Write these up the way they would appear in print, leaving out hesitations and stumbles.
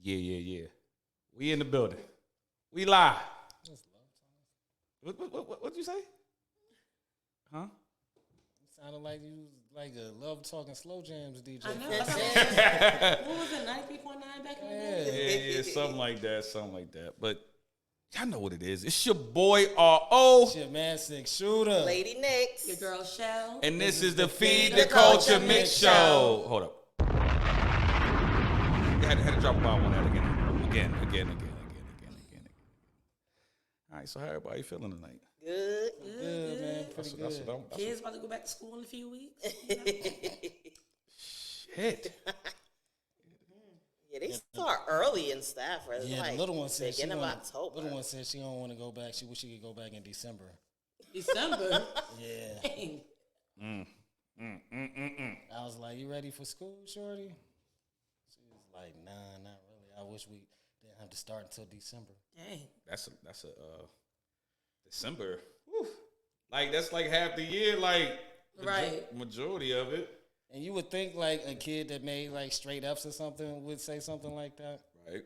Yeah. We in the building. We live. What'd you say? Huh? Sounded like you was like a love talking slow jams DJ. I know. What was it, 93.9 back in the day? Yeah, something like that. But y'all know what it is. It's your boy R.O. Shit, man, 6 shooter. Lady Nix. Your girl Shell. And this is the Feed the Culture Mix Show. Hold up. I had to drop a bomb on that again. All right, so how everybody feeling tonight? Good. Good, man. Pretty good. Kids about to go back to school in a few weeks. Shit. Yeah, they start early and stuff. Right? Yeah, Like the little one said beginning of October. Little one said she don't want to go back. She wish she could go back in December. December. Yeah. Dang. I was like, "You ready for school, shorty?" She was like, "Nah, not really. I wish we didn't have to start until December." Dang. That's a December. Whew. Like that's like half the year, like the Right. majority of it. And you would think like a kid that made like straight F's or something would say something like that. Right.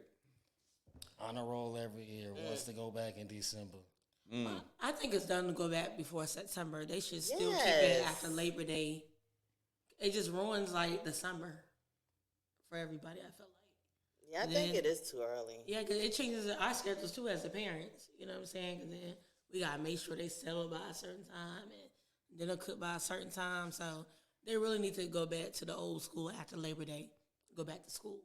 Honor roll every year. Wants to go back in December. I think it's done to go back before September. They should still keep Yes. it after Labor Day. It just ruins like the summer for everybody, I feel like. Yeah, I think it is too early. Yeah, because it changes our schedules too as the parents. You know what I'm saying? Because then we got to make sure they settle by a certain time and then they'll cook by a certain time. So they really need to go back to the old school after Labor Day, go back to school.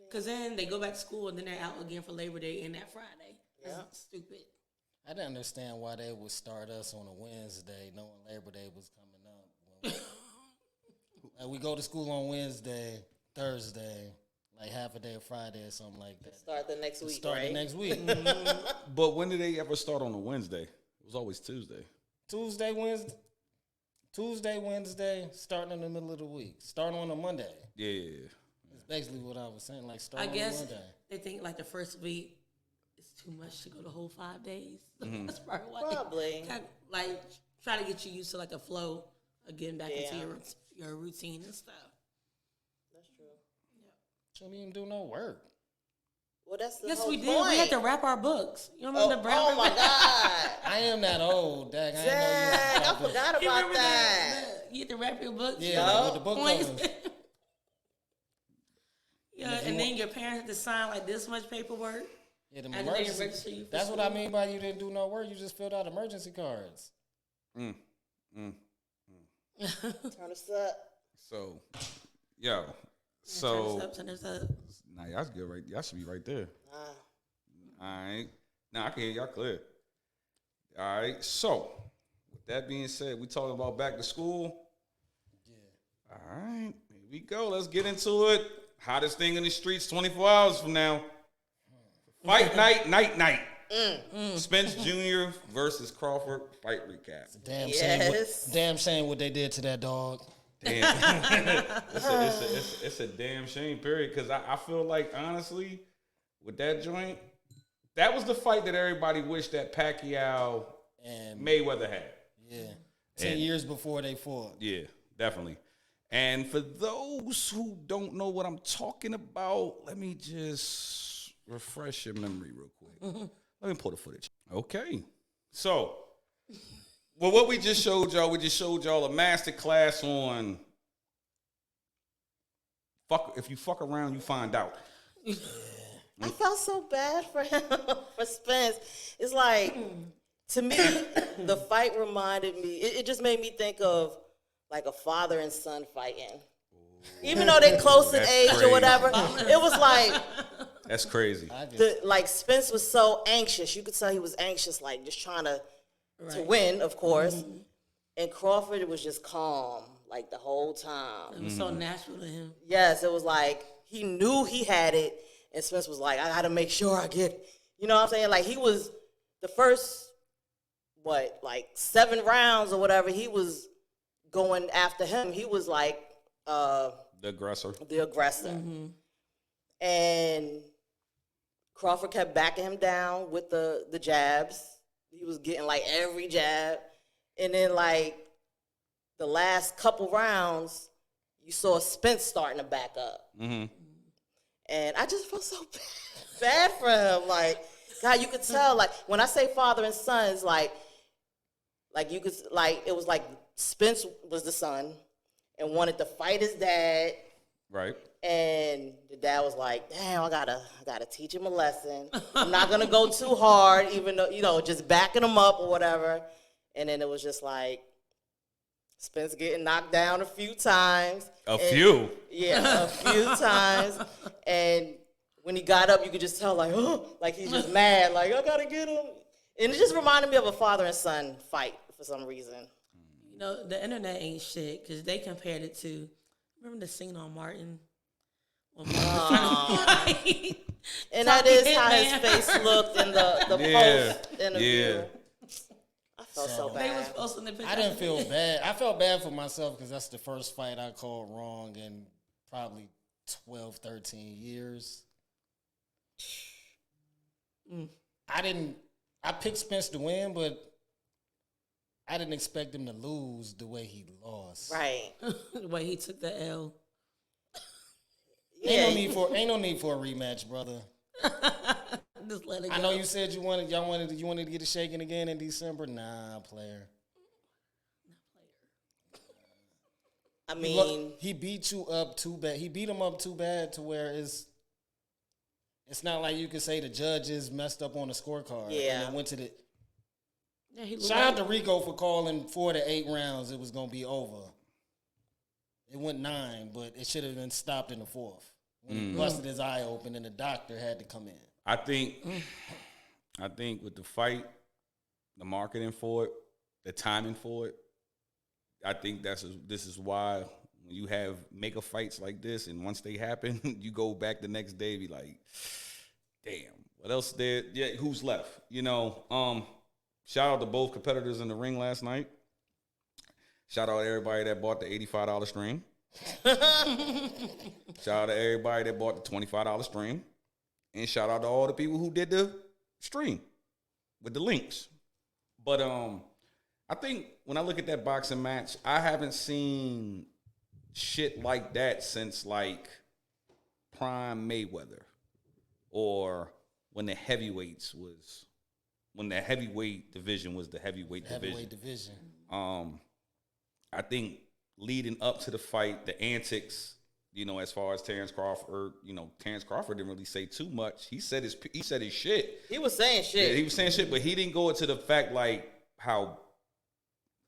Because then they go back to school and then they're out again for Labor Day and that Friday. That's stupid. I didn't understand why they would start us on a Wednesday, knowing Labor Day was coming up. Like we go to school on Wednesday, Thursday, like half a day of Friday or something like that. Start the next week, Start right? the next week. But when did they ever start on a Wednesday? It was always Tuesday. Tuesday, Wednesday, starting in the middle of the week. Starting on a Monday. Yeah. That's basically what I was saying. Like I starting guess on Monday. they think like the first week is too much to go the whole 5 days. That's probably why Probably. they kind of, like try to get you used to like a flow of getting back into your routine and stuff. That's true. Shouldn't even do no work. Well, that's the Yes, whole we did. point. We had to wrap our books. You remember the brown? Oh my God. I am that old, Dag. I Dang, I ain't know you. forgot You about remember that. You had to wrap your books. Yeah, like with the book Points. covers. Yeah, and then your parents had to sign like this much paperwork. Yeah, the And they emergency. register you for That's what I school. mean by you didn't do no work. You just filled out emergency cards. Turn us up. So, yo. Turn So, us up. nah, y'all good right. Y'all should be right there. Ah. All right. Now I can hear y'all clear. All right. So, with that being said, we talking about back to school. Yeah. All right. Here we go. Let's get into it. Hottest thing in the streets 24 hours from now. Fight night. Spence Jr. versus Crawford fight recap. Damn Yes. shame what they did to that dog. Damn. it's a damn shame, period. Because I feel like, honestly, with that joint, that was the fight that everybody wished that Pacquiao And Mayweather had. yeah, 10 years before they fought. Yeah, definitely. And for those who don't know what I'm talking about, let me just refresh your memory real quick. Let me pull the footage. Okay. So, well, what we just showed y'all a master class on if you fuck around, you find out. I felt so bad for him, for Spence. It's like, to me, the fight reminded me, it just made me think of like a father and son fighting. Even though they're close in That's age crazy. or whatever, it was like, That's crazy. like Spence was so anxious. You could tell he was anxious, like just trying to win, of course. And Crawford was just calm, like the whole time. It was so natural to him. Yes, it was like he knew he had it, and Spence was like, I got to make sure I get it. You know what I'm saying? Like he was the first, like 7 rounds or whatever, he was going after him. He was like The aggressor. the aggressor. And Crawford kept backing him down with the jabs. He was getting like every jab. And then like the last couple rounds, you saw Spence starting to back up. And I just felt so bad for him. Like, God, you could tell. Like, when I say father and son, it's like you could, like, it was like Spence was the son and wanted to fight his dad. Right. And the dad was like, damn, I gotta teach him a lesson. I'm not gonna go too hard, even though, just backing him up or whatever. And then it was just like, Spence getting knocked down a few times. A few? Yeah, a few times. And when he got up, you could just tell, like, oh, like he's just mad, like, I gotta get him. And it just reminded me of a father and son fight for some reason. You know, the internet ain't shit because they compared it to, remember the scene on Martin? When Martin was trying to fight? And that is how his face looked in the post interview. Yeah. I felt so They was bad. posting the picture. I didn't feel bad. I felt bad for myself because that's the first fight I called wrong in probably 12, 13 years. I picked Spence to win, but I didn't expect him to lose the way he lost. Right. the way he took the L. Yeah. Ain't no need for a rematch, brother. Just let it go. I know you said you wanted to get it shaken again in December. Nah, player. I mean, He beat you up too bad. He beat him up too bad to where it's not like you could say the judges messed up on the scorecard. Yeah. And it went to the. Yeah, he looked Shout out like- to Rico for calling 4 to 8 rounds. It was gonna be over. It went 9, but it should have been stopped in the 4th. When he busted his eye open and the doctor had to come in. I think with the fight, the marketing for it, the timing for it, I think this is why when you have mega fights like this and once they happen, you go back the next day be like, damn, what else there? Yeah, who's left? Shout out to both competitors in the ring last night. Shout out to everybody that bought the $85 stream. Shout out to everybody that bought the $25 stream. And shout out to all the people who did the stream with the links. But I think when I look at that boxing match, I haven't seen shit like that since like prime Mayweather or when the heavyweight division was the heavyweight division. I think leading up to the fight, the antics, as far as Terrence Crawford, Terrence Crawford didn't really say too much. He said his shit. he was saying shit. Yeah, he was saying shit, but he didn't go into the fact like how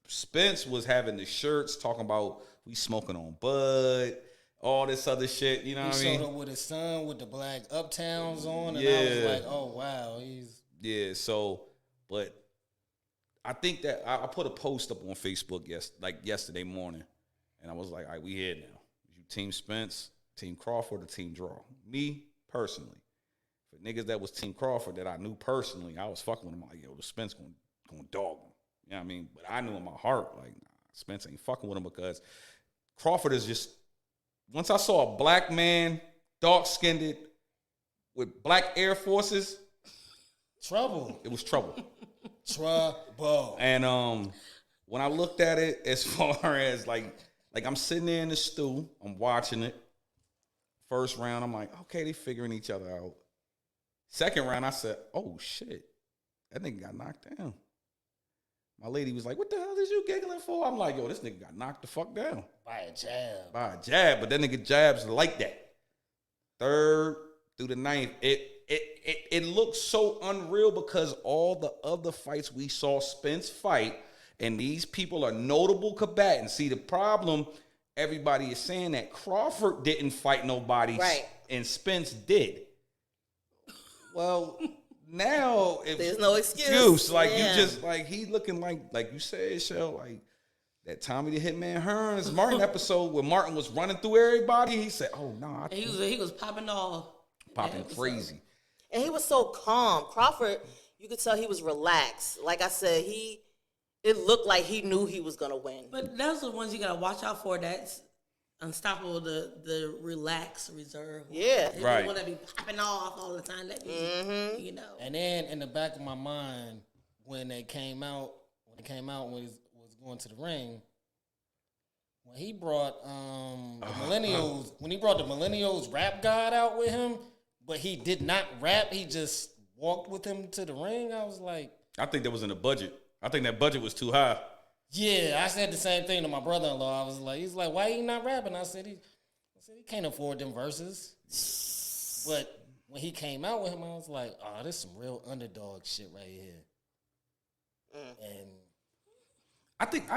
Spence was having the shirts talking about we smoking on bud, all this other shit. You know He what I showed mean? up with his son with the black Uptowns on, and I Yeah. was like, oh wow, he's Yeah, so, but I think that I put a post up on Facebook yesterday morning, and I was like, all right, we here now. You Team Spence, Team Crawford, or Team Draw? Me, personally. For niggas that was Team Crawford that I knew personally, I was fucking with him. I'm like, yo, the Spence gonna dog him. You know what I mean? But I knew in my heart, like, nah, Spence ain't fucking with him because Crawford is just, once I saw a black man, dark-skinned, with black Air Forces, trouble. it was trouble. Trouble. And when I looked at it, as far as like I'm sitting there in the stool, I'm watching it. First round, I'm like, okay, they figuring each other out. Second round, I said, oh shit, that nigga got knocked down. My lady was like, what the hell is you giggling for? I'm like, yo, this nigga got knocked the fuck down By a jab. by a jab, but that nigga jabs like that. Third through the ninth, it looks so unreal because all the other fights we saw Spence fight, and these people are notable combatants. See, the problem, everybody is saying that Crawford didn't fight nobody, Right. and Spence did. Well, now There's no excuse. Like Yeah. you just like he looking like you said, Shell, like that Tommy the Hitman Hearns Martin episode where Martin was running through everybody. He said, "Oh no, I He was popping off. popping Yeah, crazy." And he was so calm. Crawford, you could tell he was relaxed. Like I said, it looked like he knew he was gonna win. But those are the ones you gotta watch out for. That's unstoppable. The relaxed reserve. Yeah. They Right. want to be popping off all the time. That you know. And then in the back of my mind, when he was going to the ring, when he brought the millennials, when he brought the millennials rap god out with him, but he did not rap, he just walked with him to the ring. I was like, I think that was in the budget. I think that budget was too high. yeah, I said the same thing to my brother-in-law. I was like, he's like, why he not rapping? I said he can't afford them verses. But when he came out with him, I was like, oh, this some real underdog shit right here. And I think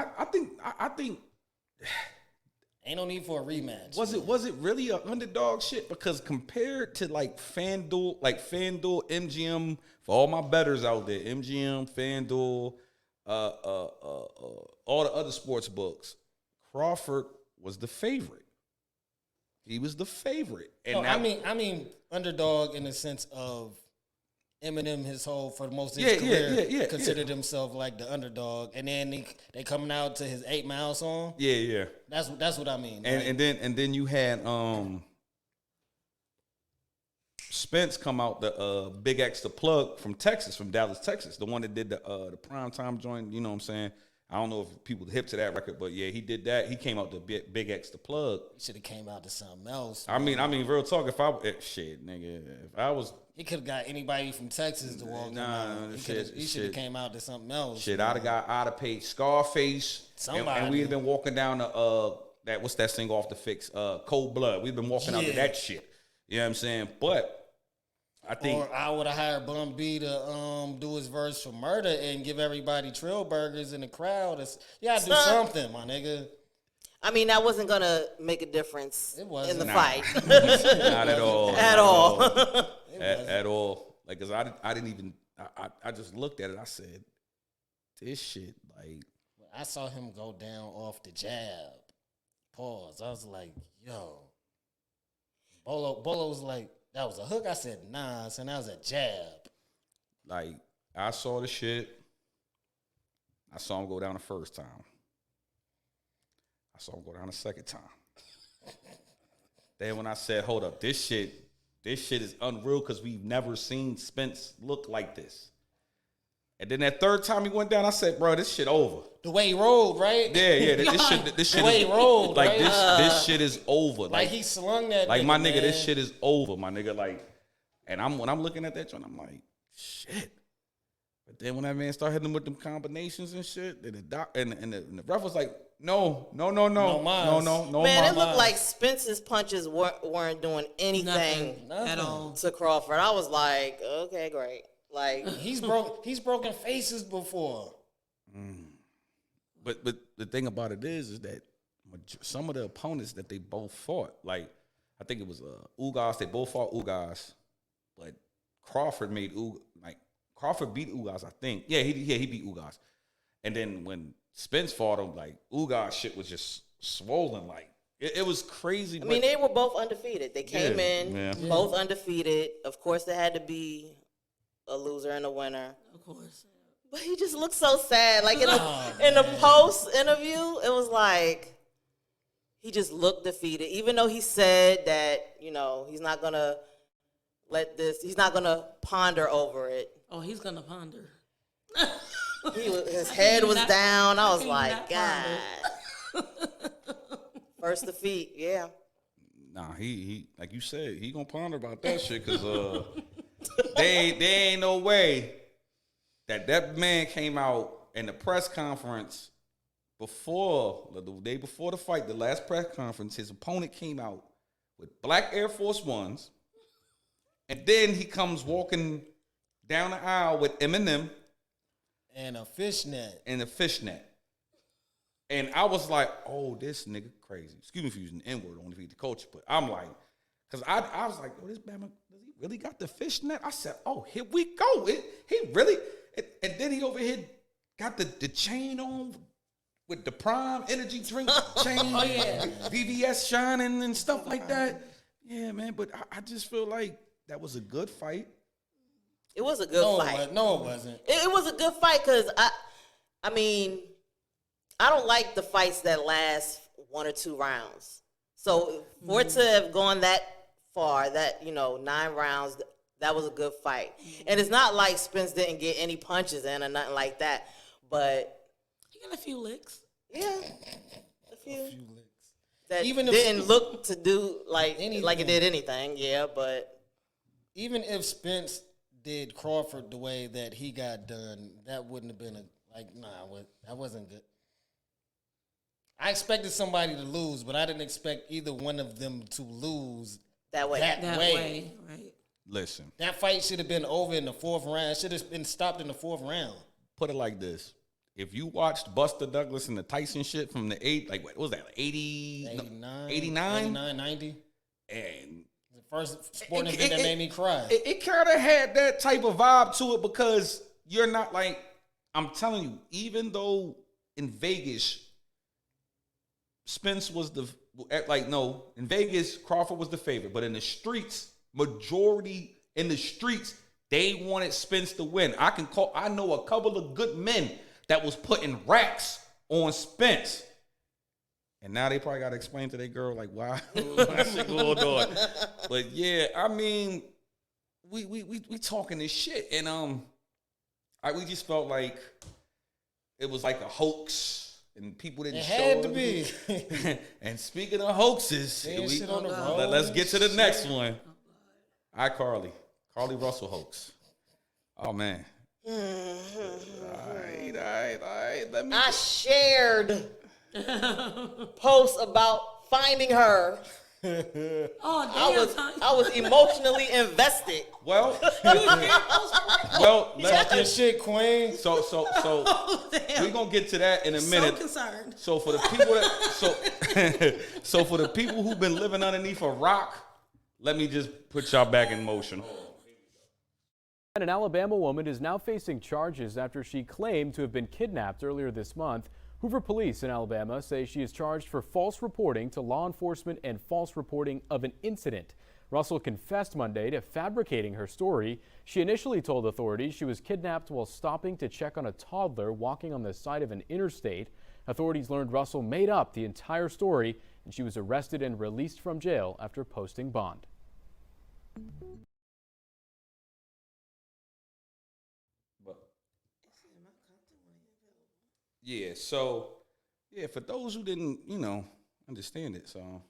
ain't no need for a rematch. was it really an underdog shit? Because compared to like FanDuel, MGM, for all my bettors out there, MGM, FanDuel, all the other sports books, Crawford was the favorite. He was the favorite. And No, I mean underdog in the sense of Eminem, for most of his career, considered himself like the underdog, and then they coming out to his 8 Mile song. Yeah. That's what I mean. And then you had Spence come out, the Big X, the plug from Texas, from Dallas, Texas, the one that did the primetime joint. You know what I'm saying? I don't know if people hip to that record, but yeah, he did that. He came out to Big X, the plug. He should have came out to something else. I mean, real talk. If I was, he could have got anybody from Texas to walk. He should have came out to something else. I'd have paid Scarface, and we'd have been walking down the what's that thing off the Fix, Cold Blood. We've been walking out to that shit. You know what I'm saying? But I think, or I would have hired Bun B to do his verse for Murder and give everybody Trill Burgers in the crowd. You gotta do something, my nigga. I mean, that wasn't gonna make a difference in the fight. Not at all. At all. At all. Like, cause I didn't even. I just looked at it. I said, this shit. Like, I saw him go down off the jab. Pause. I was like, yo. Bolo was like, that was a hook. I said, nah, son, that was a jab. Like, I saw the shit. I saw him go down the first time. I saw him go down the second time. Then when I said, hold up, this shit is unreal because we've never seen Spence look like this. And then that third time he went down, I said, bro, this shit over. The way he rolled, right? Yeah. This shit the way he rolled, like right? this shit is over. Like he slung that. Like, my nigga, man. this shit is over, my nigga. Like, and when I'm looking at that joint, I'm like, shit. But then when that man started hitting him with them combinations and shit, then the ref was like, no. No, Man, it looked like Spence's punches weren't doing anything Nothing at all. to Crawford. I was like, okay, great. Like, he's broken faces before. But the thing about it is that some of the opponents that they both fought, like, I think it was Ugas, they both fought Ugas, but Crawford beat Ugas, I think. Yeah, he beat Ugas. And then when Spence fought him, like, Ugas shit was just swollen. Like, it was crazy. I mean, they were both undefeated. They came in both undefeated. Of course, there had to be a loser and a winner. Of course. But he just looked so sad. Like, in the post interview, it was like he just looked defeated. Even though he said that, you know, he's not going to he's not going to ponder over it. Oh, he's going to ponder. His head was down. I was like, God. First defeat, yeah. Nah, he like you said, he gonna ponder about that shit because there ain't no way that man came out in the press conference the day before the fight, the last press conference, his opponent came out with black Air Force Ones, and then he comes walking down the aisle with Eminem and a fishnet. And I was like, oh, this nigga crazy. Excuse me for using the N-word on the culture, but I'm like, because I was like, oh, this Bama, does he really got the fishnet? I said, oh, here we go. He really, and then he over here got the chain on with the Prime Energy drink chain. Oh, yeah. VVS shining and stuff like that. Yeah, man, but I just feel like that was a good fight. It was a good fight. No, it wasn't. It was a good fight because, I mean, I don't like the fights that last 1 or 2 rounds. So for it to have gone that far, 9 rounds, that was a good fight. And it's not like Spence didn't get any punches in or nothing like that. But He got a few licks. yeah, few few licks. that Even if- didn't look to do like Anything. it did anything. Yeah, but Even if Spence did Crawford the way that he got done, that wouldn't have been that wasn't good. I expected somebody to lose, but I didn't expect either one of them to lose that way. That way, right? Listen, That fight should have been over in the fourth round. It should have been stopped in the fourth round. put it like this. If you watched Buster Douglas and the Tyson shit from the what was that, 80, 89? 89? 89, 90. And The first sporting event that made me cry. it kind of had that type of vibe to it because you're not like, I'm telling you, even though in Vegas, Spence was in Vegas, Crawford was the favorite, but in the streets, majority in the streets, they wanted Spence to win. I know a couple of good men that was putting racks on Spence. And now they probably got to explain to their girl, like, why she going on. But yeah, I mean, we talking this shit. And we just felt like it was like a hoax. And people didn't It show had to it. be. And speaking of hoaxes, Saying shit on the let's road. get to the next one. Hi, Carly. Carly Russell hoax. Oh, man. All right. Let me. I shared posts about finding her. Oh, damn. I was emotionally invested. Well, Talk your shit, Queen. so Damn. we're gonna get to that in a minute. So concerned. So for the people so for the people who've been living underneath a rock, let me just put y'all back in motion. An Alabama woman is now facing charges after she claimed to have been kidnapped earlier this month. Hoover police in Alabama say she is charged for false reporting to law enforcement and false reporting of an incident. Russell confessed Monday to fabricating her story. She initially told authorities she was kidnapped while stopping to check on a toddler walking on the side of an interstate. Authorities learned Russell made up the entire story, and she was arrested and released from jail after posting bond. Yeah, so for those who didn't, understand it, so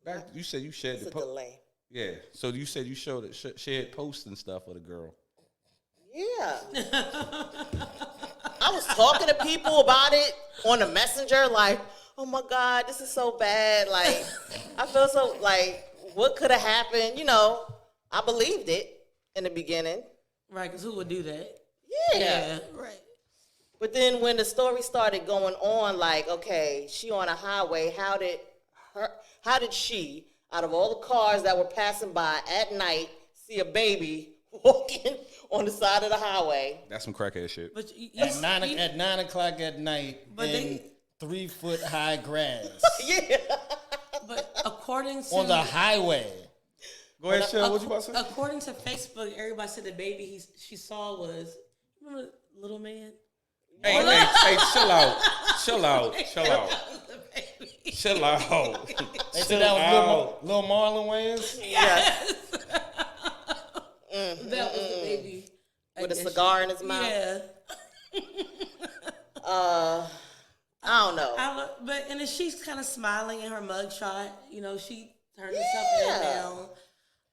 back you said you shared It's the a post. delay. Yeah, so you said you shared posts and stuff of the girl. Yeah. I was talking to people about it on the messenger, like, oh my God, this is so bad. Like, I feel so, like, what could have happened? I believed it in the beginning. Right, because who would do that? Yeah. Right. But then when the story started going on, like, okay, she on a highway, how did she, out of all the cars that were passing by at night, see a baby walking on the side of the highway? That's some crackhead shit. But At 9 o'clock at night But in 3-foot high grass Yeah. But according to on the highway. Go ahead, Shell. What you about to say? according to Facebook, everybody said the baby she saw was, remember Little Man? Hey, chill out. Chill out. The baby. They said that was Lil Marlon Wayans. Yes. That was the baby. With a cigar in his mouth. Yeah. I don't know. And then she's kind of smiling in her mugshot. She turned herself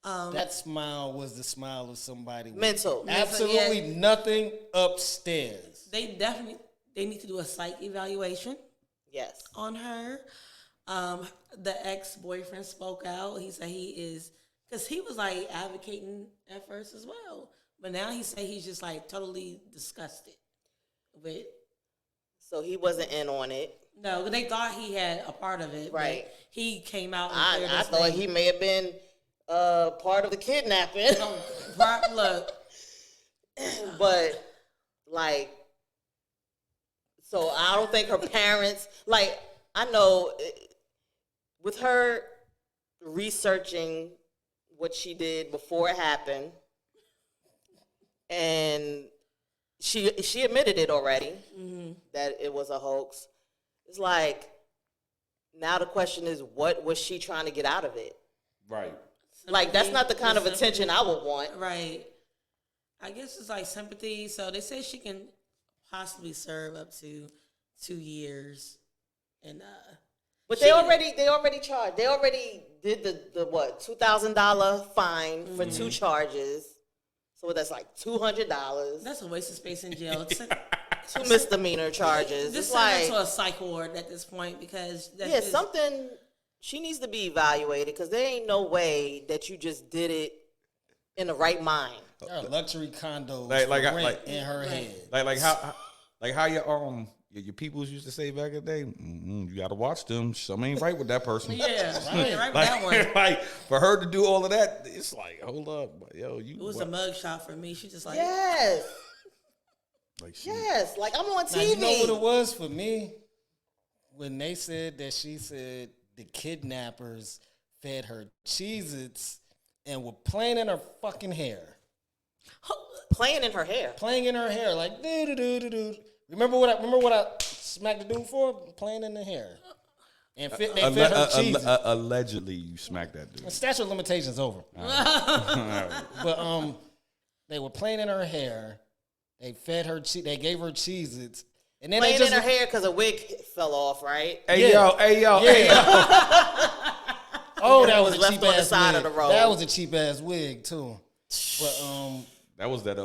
down. That smile was the smile of somebody with Mental. absolutely nothing upstairs. They need to do a psych evaluation Yes. on her. The ex-boyfriend spoke out. He said he is, because he was like advocating at first as well, but now he said he's just like totally disgusted with. So he wasn't in on it. No, they thought he had a part of it. Right. But he came out. And cleared I his thought name. he may have been part of the kidnapping. Look, But like, so I don't think her parents, like, I know with her researching what she did before it happened, and she admitted it already that it was a hoax. It's like, now the question is, what was she trying to get out of it? Right. Like, that's not the kind of sympathy. attention I would want. Right. I guess it's like sympathy. So they say she can possibly serve up to 2 years. And But they already charged. They already did the what, $2,000 fine for 2 charges. So that's like $200. That's a waste of space in jail. 2 misdemeanor charges. Just It's send her like, to a psych ward at this point because that's yeah, just, something, she needs to be evaluated because there ain't no way that you just did it in the right mind. There are luxury condos Like- for I- rent like- in her head. Like how your peoples used to say back in the day, you got to watch them. Something ain't right with that person. Yeah, right with that one. Like for her to do all of that, it's like, hold up, yo, you. It was a mug shot for me. She just like, Yes. Like she, Yes. Like, I'm on Now, you TV. know what it was for me? When they said that she said the kidnappers fed her Cheez-Its and were playing in her fucking hair. Playing in her hair. Playing in her hair, like do. Remember what I smacked the dude for? Playing in the hair. And they fed her Cheez-Its. allegedly, you smacked that dude. The statute of limitations over. But they were playing in her hair. They fed her. They gave her Cheez-Its. And then Playing they just in her hair because a wig fell off, right? Hey yo. Oh, that was was a left cheap on the ass side wig. of the road. That was a cheap ass wig too. But That was that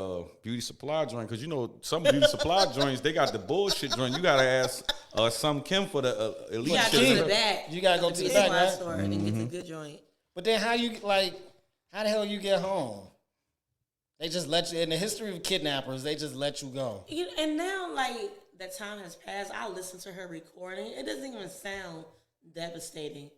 beauty supply joint, because you know some beauty supply joints, they got the bullshit joint. You gotta ask some Kim for the elite you gotta shit. go to the back. You gotta go to the beauty back, supply right? store and then get the good joint. But then how the hell you get home? They just let you, in the history of kidnappers, they just let you go. And now, like, that time has passed. I listen to her recording. It doesn't even sound devastating.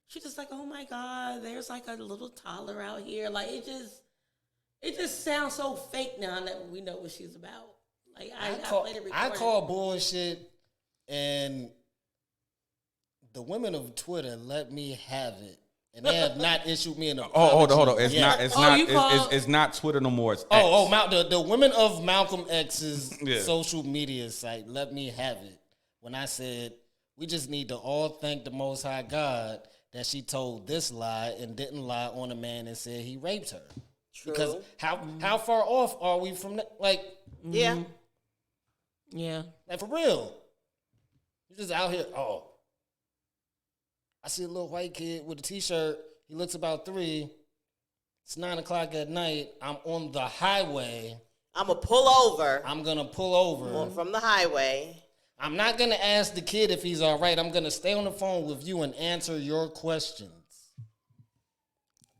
She's just like, oh my God, there's like a little toddler out here. Like, it just sounds so fake now that we know what she's about. Like, I played the recording. I call bullshit, and the women of Twitter let me have it. And they have not issued me an apology. Hold on. It's yet. not. It's Oh, not. you call- It's not Twitter no more. It's X. The women of Malcolm X's Yeah. social media site let me have it when I said we just need to all thank the Most High God that she told this lie and didn't lie on a man and said he raped her. True. Because how far off are we from that? Like Yeah. Yeah. for real, you just out here. Oh, I see a little white kid with a T-shirt. He looks about 3. It's 9:00 at night. I'm on the highway. I'm going to pull over I'm gonna pull over. from the highway. I'm not gonna ask the kid if he's all right. I'm gonna stay on the phone with you and answer your questions.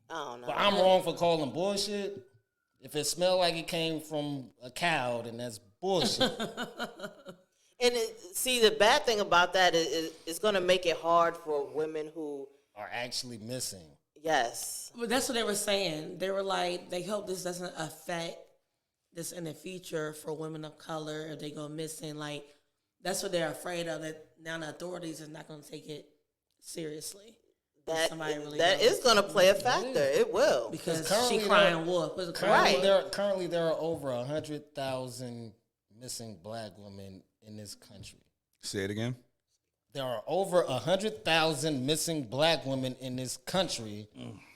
I don't know. But I'm wrong for calling bullshit. If it smelled like it came from a cow, then that's bullshit. And see, the bad thing about that is it's going to make it hard for women who, Are actually missing. yes. But that's what they were saying. They were like, they hope this doesn't affect this in the future for women of color if they go missing. Like, that's what they're afraid of, that now the authorities is not going to take it seriously. That somebody really that goes. is going to play a factor. It will. Because currently she crying wolf. Was it Currently, crying? currently there are over 100,000 missing black women in this country. Say it again. There are over 100,000 missing black women in this country,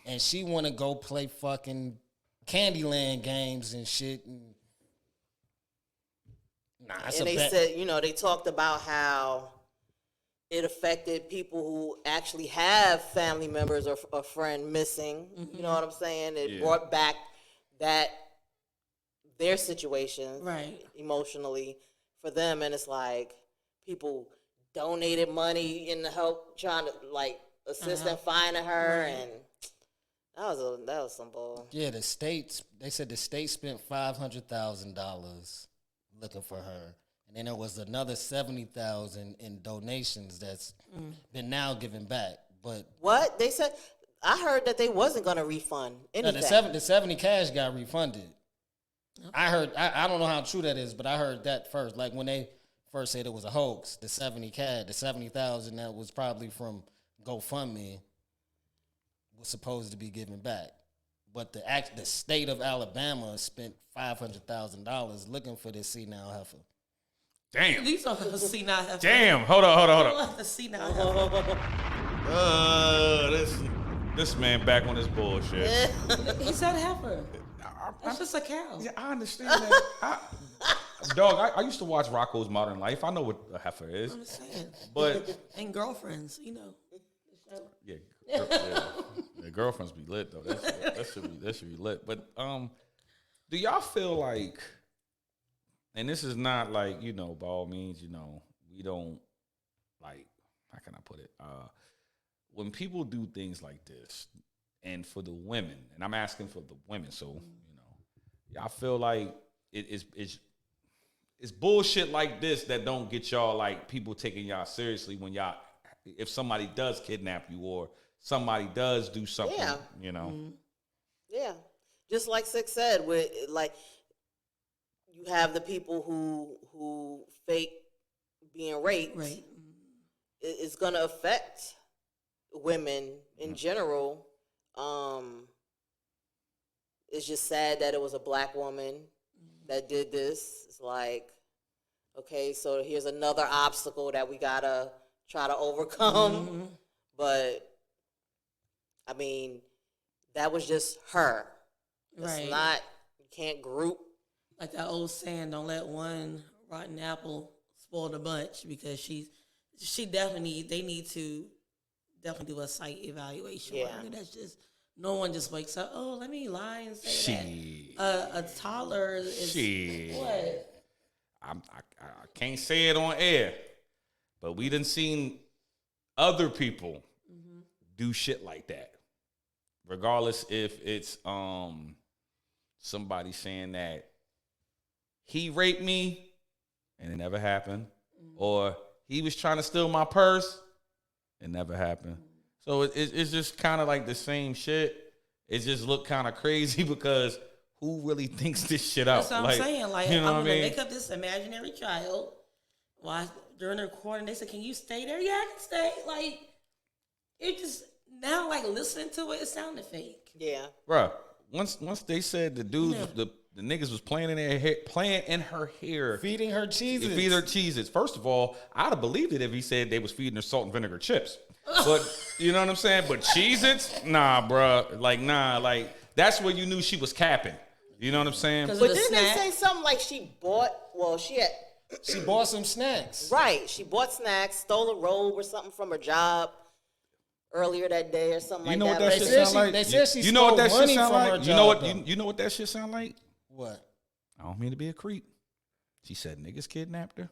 and she want to go play fucking Candyland games and shit. It's And they said, they talked about how it affected people who actually have family members or a friend missing. You know what I'm saying? It brought back their situation Right. emotionally for them, and it's like people donated money in the help trying to like assist in finding her, and that was some bull. Yeah, they said the state spent $500,000 looking for her. And then there was another $70,000 in donations that's been now given back. But What they said? I heard that they wasn't going to refund no, anything. the 70 cash got refunded. I heard, I don't know how true that is, but I heard that first. Like when they first said it was a hoax, the 70,000 that was probably from GoFundMe was supposed to be given back. But the state of Alabama spent $500,000 looking for this senile heifer. Damn. These are senile heifer. Damn. Hold on. The senile heifer. This man back on this bullshit. He said heifer. That's just a cow. Yeah, I understand that. Dog, I used to watch Rocco's Modern Life. I know what a heifer is. I'm just saying. But And girlfriends, you know. yeah, the girlfriends be lit though. That should be lit. But do y'all feel like, and this is not like, you know, by all means, you know, we don't like, how can I put it? When people do things like this, and for the women, and I'm asking for the women, so you know, y'all feel like it's bullshit like this that don't get y'all, like, people taking y'all seriously when y'all, if somebody does kidnap you or somebody does do something, Yeah. you know. Yeah, just like Six said, with like you have the people who fake being raped. Right. It's gonna affect women in general. It's just sad that it was a black woman that did this. It's like, okay, so here's another obstacle that we gotta try to overcome. But I mean, that was just her. It's Right. not, you can't group. Like that old saying, don't let one rotten apple spoil the bunch, because she definitely, they need to definitely do a psych evaluation. Yeah. I mean, that's just, no one just wakes up, oh, let me lie and say Shit. that. A toddler is, Shit. what? I can't say it on air, but we done seen other people do shit like that. Regardless if it's somebody saying that he raped me and it never happened, or he was trying to steal my purse, it never happened. So it's just kind of like the same shit. It just looked kind of crazy because who really thinks this shit out? That's what I'm saying. Like, you know I'm what I gonna mean? make up this imaginary child. Why during the recording they said, "Can you stay there?" Yeah, I can stay. Like, it just now, like listening to it, it sounded fake. Yeah. Bruh, once they said the dudes, the niggas was playing in her hair, Feeding her cheeses. feed her cheeses. First of all, I'd have believed it if he said they was feeding her salt and vinegar chips. But you know what I'm saying? But Cheez-Its, nah, bruh. Like, nah, like that's where you knew she was capping. You know what I'm saying? Because But the didn't snack. they say something like she had, She bought some snacks. right, she bought snacks, stole a robe or something from her job earlier that day or something You know like what that They shit said sound she- like? they said she You know what stole that shit money sound from her like? You know what? job, You know what that shit sound like? What? I don't mean to be a creep. She said niggas kidnapped her,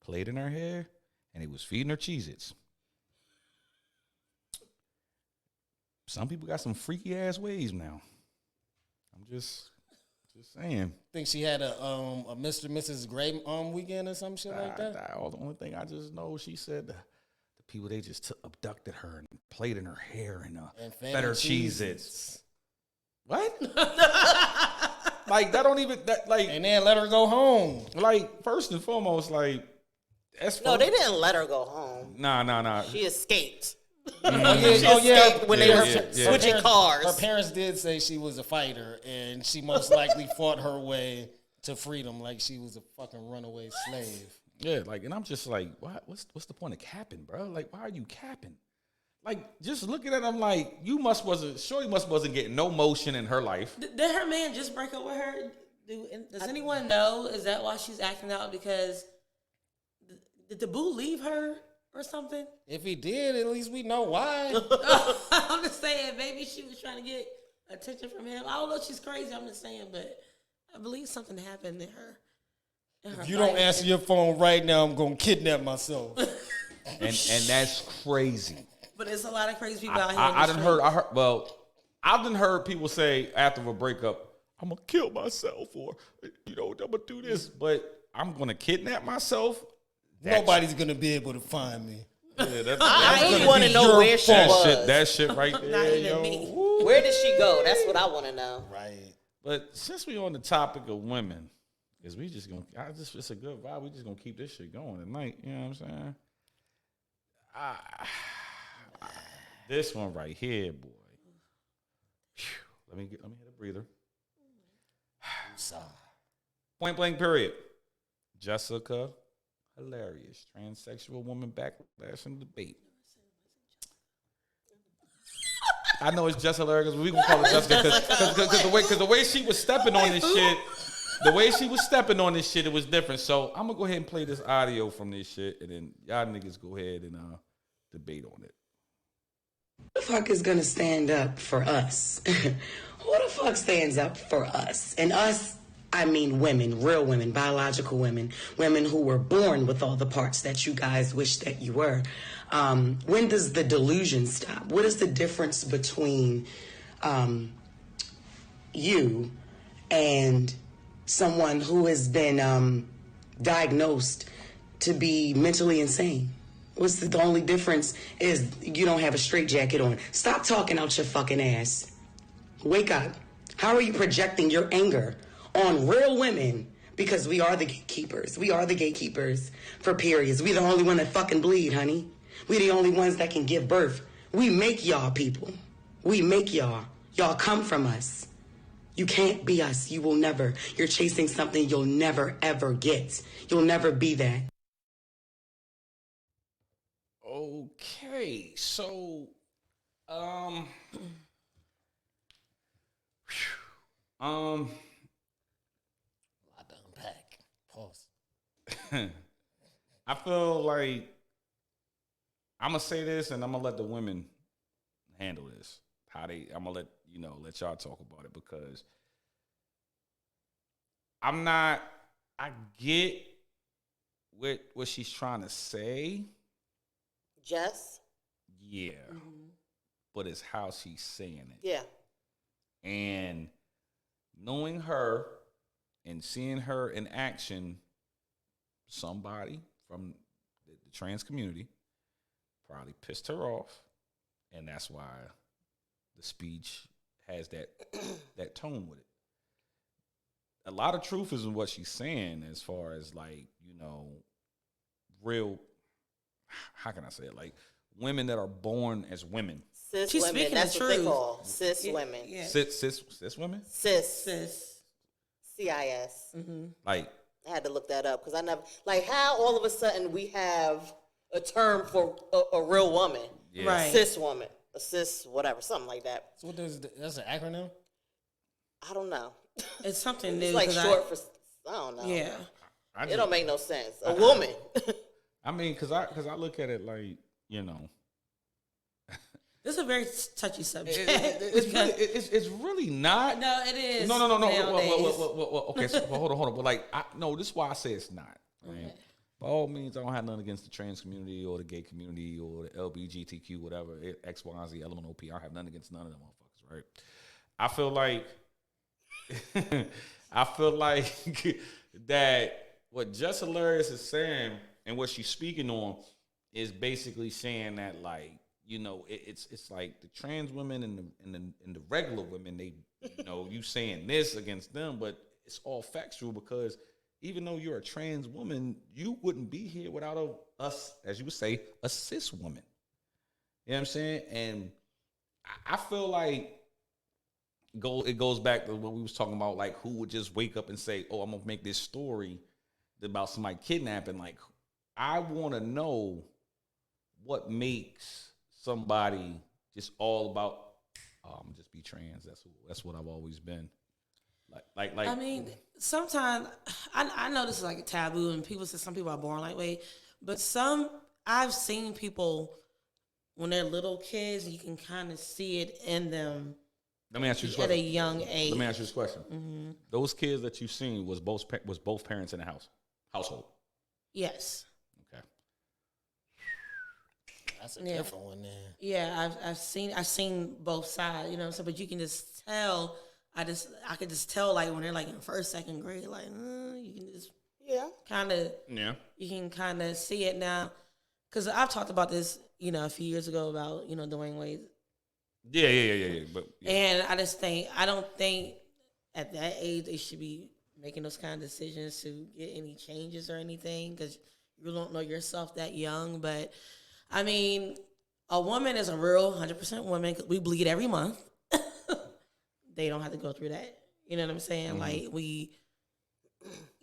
played in her hair, and he was feeding her Cheez-Its. Some people got some freaky ass ways now. I'm just saying. Think she had a Mr. and Mrs. Gray weekend or some shit like that? The only thing I just know, she said the people, they just abducted her and played in her hair and fed fed her her Cheez-Its. What? Like that don't even that like And then let her go home. like first and foremost like that's No, they didn't let her go home. Nah. She escaped. Oh yeah, When they were switching cars. Her parents did say she was a fighter, and she most likely fought her way to freedom, like she was a fucking runaway slave. Yeah, like, and I'm just like, what's the point of capping, bro? Like, why are you capping? Like, just looking at them, like, Shorty wasn't getting no motion in her life. Did her man just break up with her? Does anyone know? Is that why she's acting out? Because did the boo leave her or something? If he did, at least we know why. I'm just saying, maybe she was trying to get attention from him. I don't know if she's crazy. I'm just saying, but I believe something happened in her. If you don't answer your phone right now, I'm gonna kidnap myself. And that's crazy. But it's a lot of crazy people out here. I done heard people say after a breakup, I'm gonna kill myself, or I'm gonna do this, but I'm gonna kidnap myself. Nobody's gonna be able to find me. Yeah, I gonna want to be know your where she was. that shit right Not there, even yo. me. Woo. Where did she go? That's what I want to know. Right. But since we on the topic of women, is we just gonna? It's a good vibe. We just gonna keep this shit going tonight. You know what I'm saying? This one right here, boy. Phew. Let me hit a breather. Point blank. Period. Jessica, hilarious. Transsexual woman backlash and debate. I know it's just hilarious. We gonna call it Jessica because the way she was stepping on this shit. the way she was stepping on this shit, it was different. So I'm gonna go ahead and play this audio from this shit, and then y'all niggas go ahead and debate on it. Who the fuck is gonna stand up for us? Who the fuck stands up for us? And us, I mean women, real women, biological women, women who were born with all the parts that you guys wish that you were. When does the delusion stop? What is the difference between you and someone who has been diagnosed to be mentally insane? What's the only difference is you don't have a straitjacket on. Stop talking out your fucking ass. Wake up. How are you projecting your anger on real women? Because we are the gatekeepers. We are the gatekeepers for periods. We the only one that fucking bleed, honey. We the only ones that can give birth. We make y'all people. We make y'all. Y'all come from us. You can't be us. You will never. You're chasing something you'll never, ever get. You'll never be that. Okay, so A lot to unpack. Pause. I feel like I'm gonna say this, and I'm gonna let the women handle this. I'm gonna let y'all talk about it, because I get what she's trying to say. Jess? Yeah. But it's how she's saying it. Yeah. And knowing her and seeing her in action, somebody from the trans community probably pissed her off. And that's why the speech has that tone with it. A lot of truth is in what she's saying, as far as real, how can I say it? Like women that are born as women. Cis She's women, speaking that's the what they truth. call cis women. Yeah. Cis women? Cis. Sis. CIS. Like, I had to look that up because I never, like, how all of a sudden we have a term for a real woman. yeah. Right. Cis woman. A cis whatever, something like that. So what does that's an acronym? I don't know. It's something new. It's like 'cause short for, I don't know. Yeah. It don't make no sense. A woman. I mean, because I look at it like, This is a very touchy subject. it's really not. No, it is. No. nowadays. Okay, so hold on. But no, this is why I say it's not. Right? By all means, I don't have nothing against the trans community or the gay community or the LGBTQ, whatever, X, Y, Z, element OP. I don't have nothing against none of them motherfuckers, right? I feel like that what Just Hilarious is saying and what she's speaking on is basically saying that, like, it's like the trans women and the regular women, they, you saying this against them, but it's all factual, because even though you're a trans woman, you wouldn't be here without us, as you would say, a cis woman. You know what I'm saying? And I feel like it goes back to what we was talking about, like who would just wake up and say, "Oh, I'm gonna make this story about somebody kidnapping." Like, I want to know what makes somebody just all about, "Oh, I'm just be trans." That's what I've always been. Like. I mean, sometimes I know this is like a taboo, and people say some people are born like way, but I've seen people when they're little kids, you can kind of see it in them. Let me ask you this at question. a young age. Let me ask you this question. Those kids that you've seen was both parents in the household. Yes. Okay. That's a different one then. Yeah, I've seen both sides, you know what I'm saying? But you can just tell. I could just tell, like, when they're like in first, second grade, like, you can just kind of, you can kind of see it now. Because I've talked about this, a few years ago about, Dwayne Wade. Yeah. But And I don't think at that age they should be making those kind of decisions to get any changes or anything, because you don't know yourself that young. But I mean, a woman is a real 100% woman, 'cause we bleed every month. They don't have to go through that. You know what I'm saying? Mm-hmm. Like, we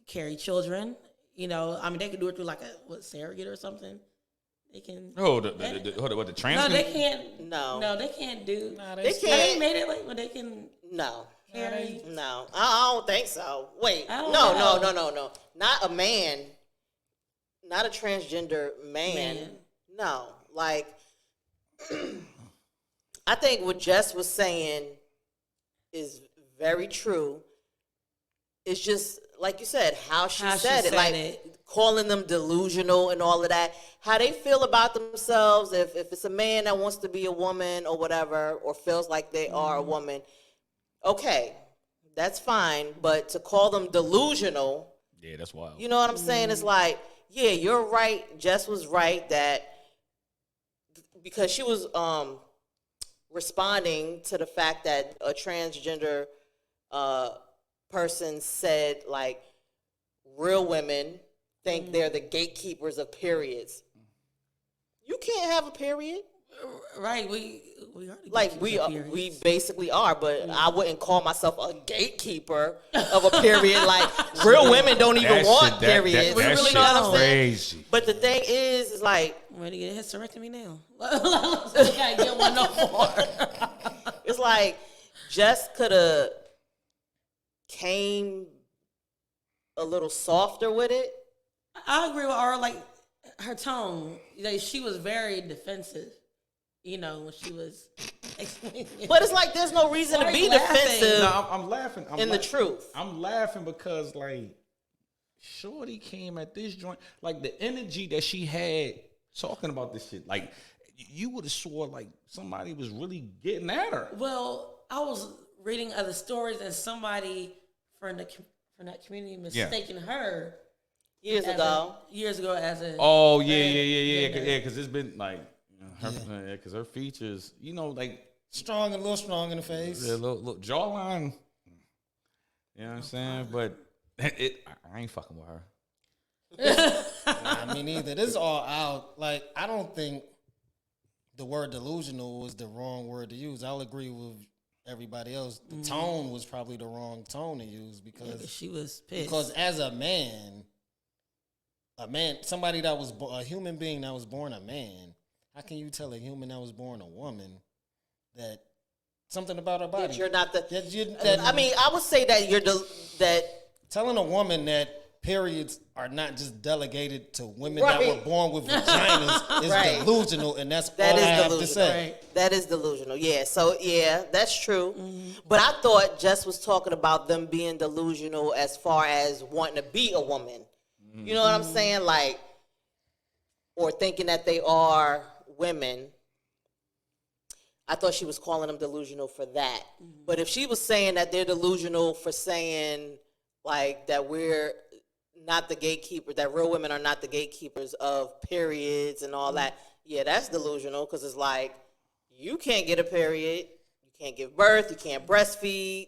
carry children. I mean, they could do it through like a surrogate or something. They can. Oh, the trans? No, they can't. No. No, they can't do. Nah, They They can't. made it like where they can. No. Carrie. No, I don't think so. Wait, I don't no, know. not a man, not a transgender man. Man. No, like I think what Jess was saying is very true. It's just like you said, how she said it, like calling them delusional and all of that. How they feel about themselves, if it's a man that wants to be a woman or whatever, or feels like they are a woman, okay, that's fine. But to call them delusional, Yeah, that's wild. you know what I'm saying? It's like, yeah, you're right. Jess was right that because she was responding to the fact that a transgender person said, like, real women think they're the gatekeepers of periods. You can't have a period. Right, we are the Like gatekeepers of we periods. basically are, but I wouldn't call myself a gatekeeper of a period. Like real women don't even want periods. that You really shit know what I'm saying? crazy. But the thing is like I'm ready to get a hysterectomy now. I can't get one no more. it's like Jess could have came a little softer with it. I agree with her. Like her tone, like she was very defensive. You know, when she was explaining it. But it's like there's no reason Why to are be you laughing? defensive No, I'm laughing. in the truth. I'm laughing because like Shorty came at this joint, like the energy that she had talking about this shit. Like you would have swore like somebody was really getting at her. Well, I was reading other stories and somebody from that community mistaken her Years as ago. years ago as a Oh yeah, transgender. yeah. Because it's been like, because her features, like Strong, a little strong in the face. a little jawline. You know what I'm saying? But I ain't fucking with her. I mean, either this is all out. Like, I don't think the word delusional was the wrong word to use. I'll agree with everybody else. The tone was probably the wrong tone to use because She was pissed. Because as a man, somebody that was a human being that was born a man, how can you tell a human that was born a woman that something about her body? That you're not the. that I mean, I would say that that telling a woman that periods are not just delegated to women Right. that were born with vaginas is Right. delusional, and that's That all I is have delusional. to say. That is delusional. Yeah. So yeah, that's true. But I thought Jess was talking about them being delusional as far as wanting to be a woman. You know what I'm saying? Like, or thinking that they are women. I thought she was calling them delusional for that. But if she was saying that they're delusional for saying like that we're not the gatekeeper, that real women are not the gatekeepers of periods and all that, yeah, that's delusional because it's like you can't get a period, you can't give birth, you can't breastfeed.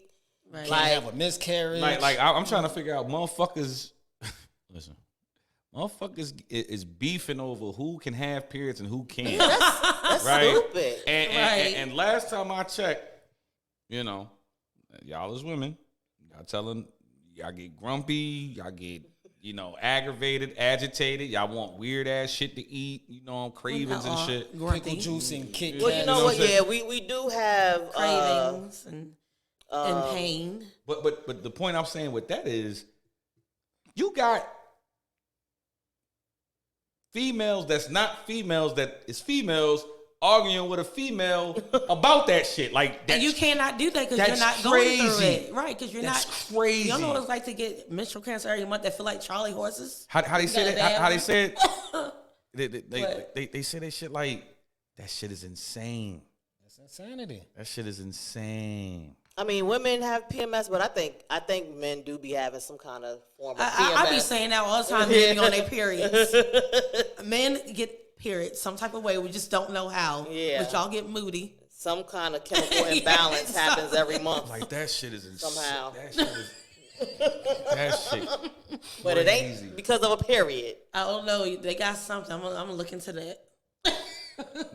Right. Can't have a miscarriage. Like I'm trying to figure out motherfuckers. Listen, motherfuckers is beefing over who can have periods and who can't. That's Right. stupid. And last time I checked, y'all as women, y'all get grumpy, y'all get aggravated, agitated. Y'all want weird ass shit to eat. Cravings and shit. Pickle juice and Kit Kat. Well, you know what what? I'm Yeah, saying? we do have Cravings and pain. But the point I'm saying with that is, you got females that's not females that is females arguing with a female about that shit. Like that. And you cannot do that because that's you're not going through crazy. it. Right, because you're That's not crazy. You don't know what it's like to get menstrual cancer every month that feel like Charlie horses. How they say got that? a How they bad say it? What? They say that shit like that shit is insane. That's insanity. That shit is insane. I mean, women have PMS, but I think men do be having some kind of form of PMS. I be saying that all the time, men be on their periods. Men get periods some type of way. We just don't know how. Yeah. But y'all get moody. Some kind of chemical imbalance Yeah, happens every month. Like that shit is insane. Somehow. That shit. But it crazy. ain't because of a period. I don't know. They got something. I'm gonna look into that.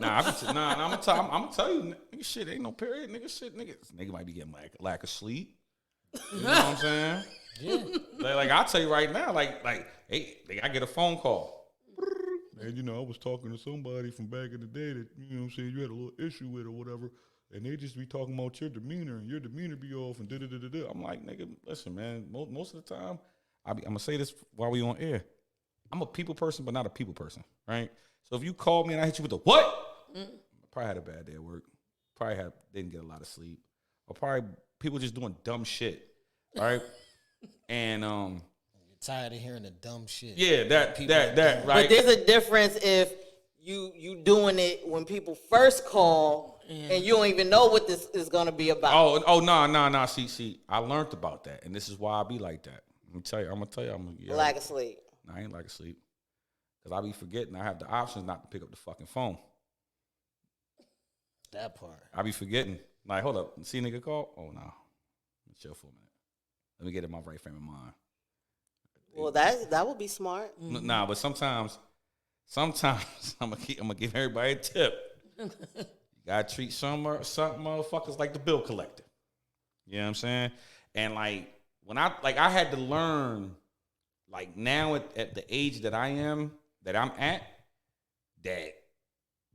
I'm gonna tell you, nigga, shit ain't no period, nigga. Shit, nigga might be getting lack of sleep. You know what I'm saying? Yeah. Like I'll tell you right now, like, hey, I get a phone call. And I was talking to somebody from back in the day that, you know what I'm saying, you had a little issue with or whatever. and they just be talking about your demeanor and your demeanor be off and da da da da da. I'm like, nigga, listen, man. Most of the time, I'm gonna say this while we on air. I'm a people person, but not a people person, right? So if you call me and I hit you with the what, I probably had a bad day at work. Didn't get a lot of sleep, or probably people just doing dumb shit, right? And You're tired of hearing the dumb shit. yeah, that right. But there's a difference if you doing it when people first call and you don't even know what this is gonna be about. Oh, no. See, I learned about that, and this is why I be like that. I'm gonna tell you, Lack of sleep. No, I ain't like to sleep, cause I be forgetting I have the options not to pick up the fucking phone. That part. I be forgetting. Like, hold up, see nigga call? Oh no, chill for a minute. Let me get in my right frame of mind. Well, that would be smart. Nah, but sometimes I'm gonna give everybody a tip. You gotta treat some motherfuckers like the bill collector. You know what I'm saying? And like when I had to learn, like now at the age that I'm at, that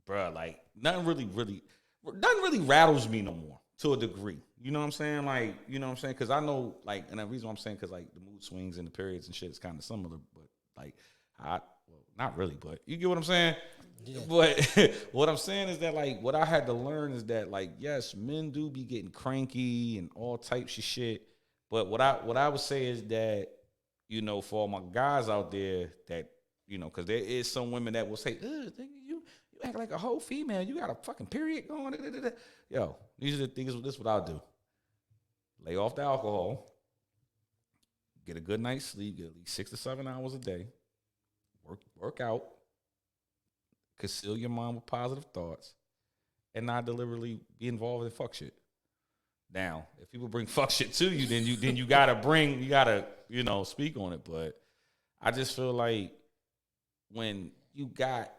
bruh, like nothing really rattles me no more to a degree. You know what I'm saying? Like, you know what I'm saying? Because I know, like, and the reason why I'm saying, because like the mood swings and the periods and shit is kind of similar, but like not really, but you get what I'm saying? Yeah. But what I'm saying is that, like, what I had to learn is that, like, yes, men do be getting cranky and all types of shit. But what I would say is that, you know, for all my guys out there that, you know, because there is some women that will say, you act like a whole female. You got a fucking period going. Yo, these are the things. This is what I'll do. Lay off the alcohol. Get a good night's sleep. Get at least 6 to 7 hours a day. Work out. Conceal your mind with positive thoughts. And not deliberately be involved in fuck shit. Now, if people bring fuck shit to you, then you gotta you know, speak on it. But I just feel like when you got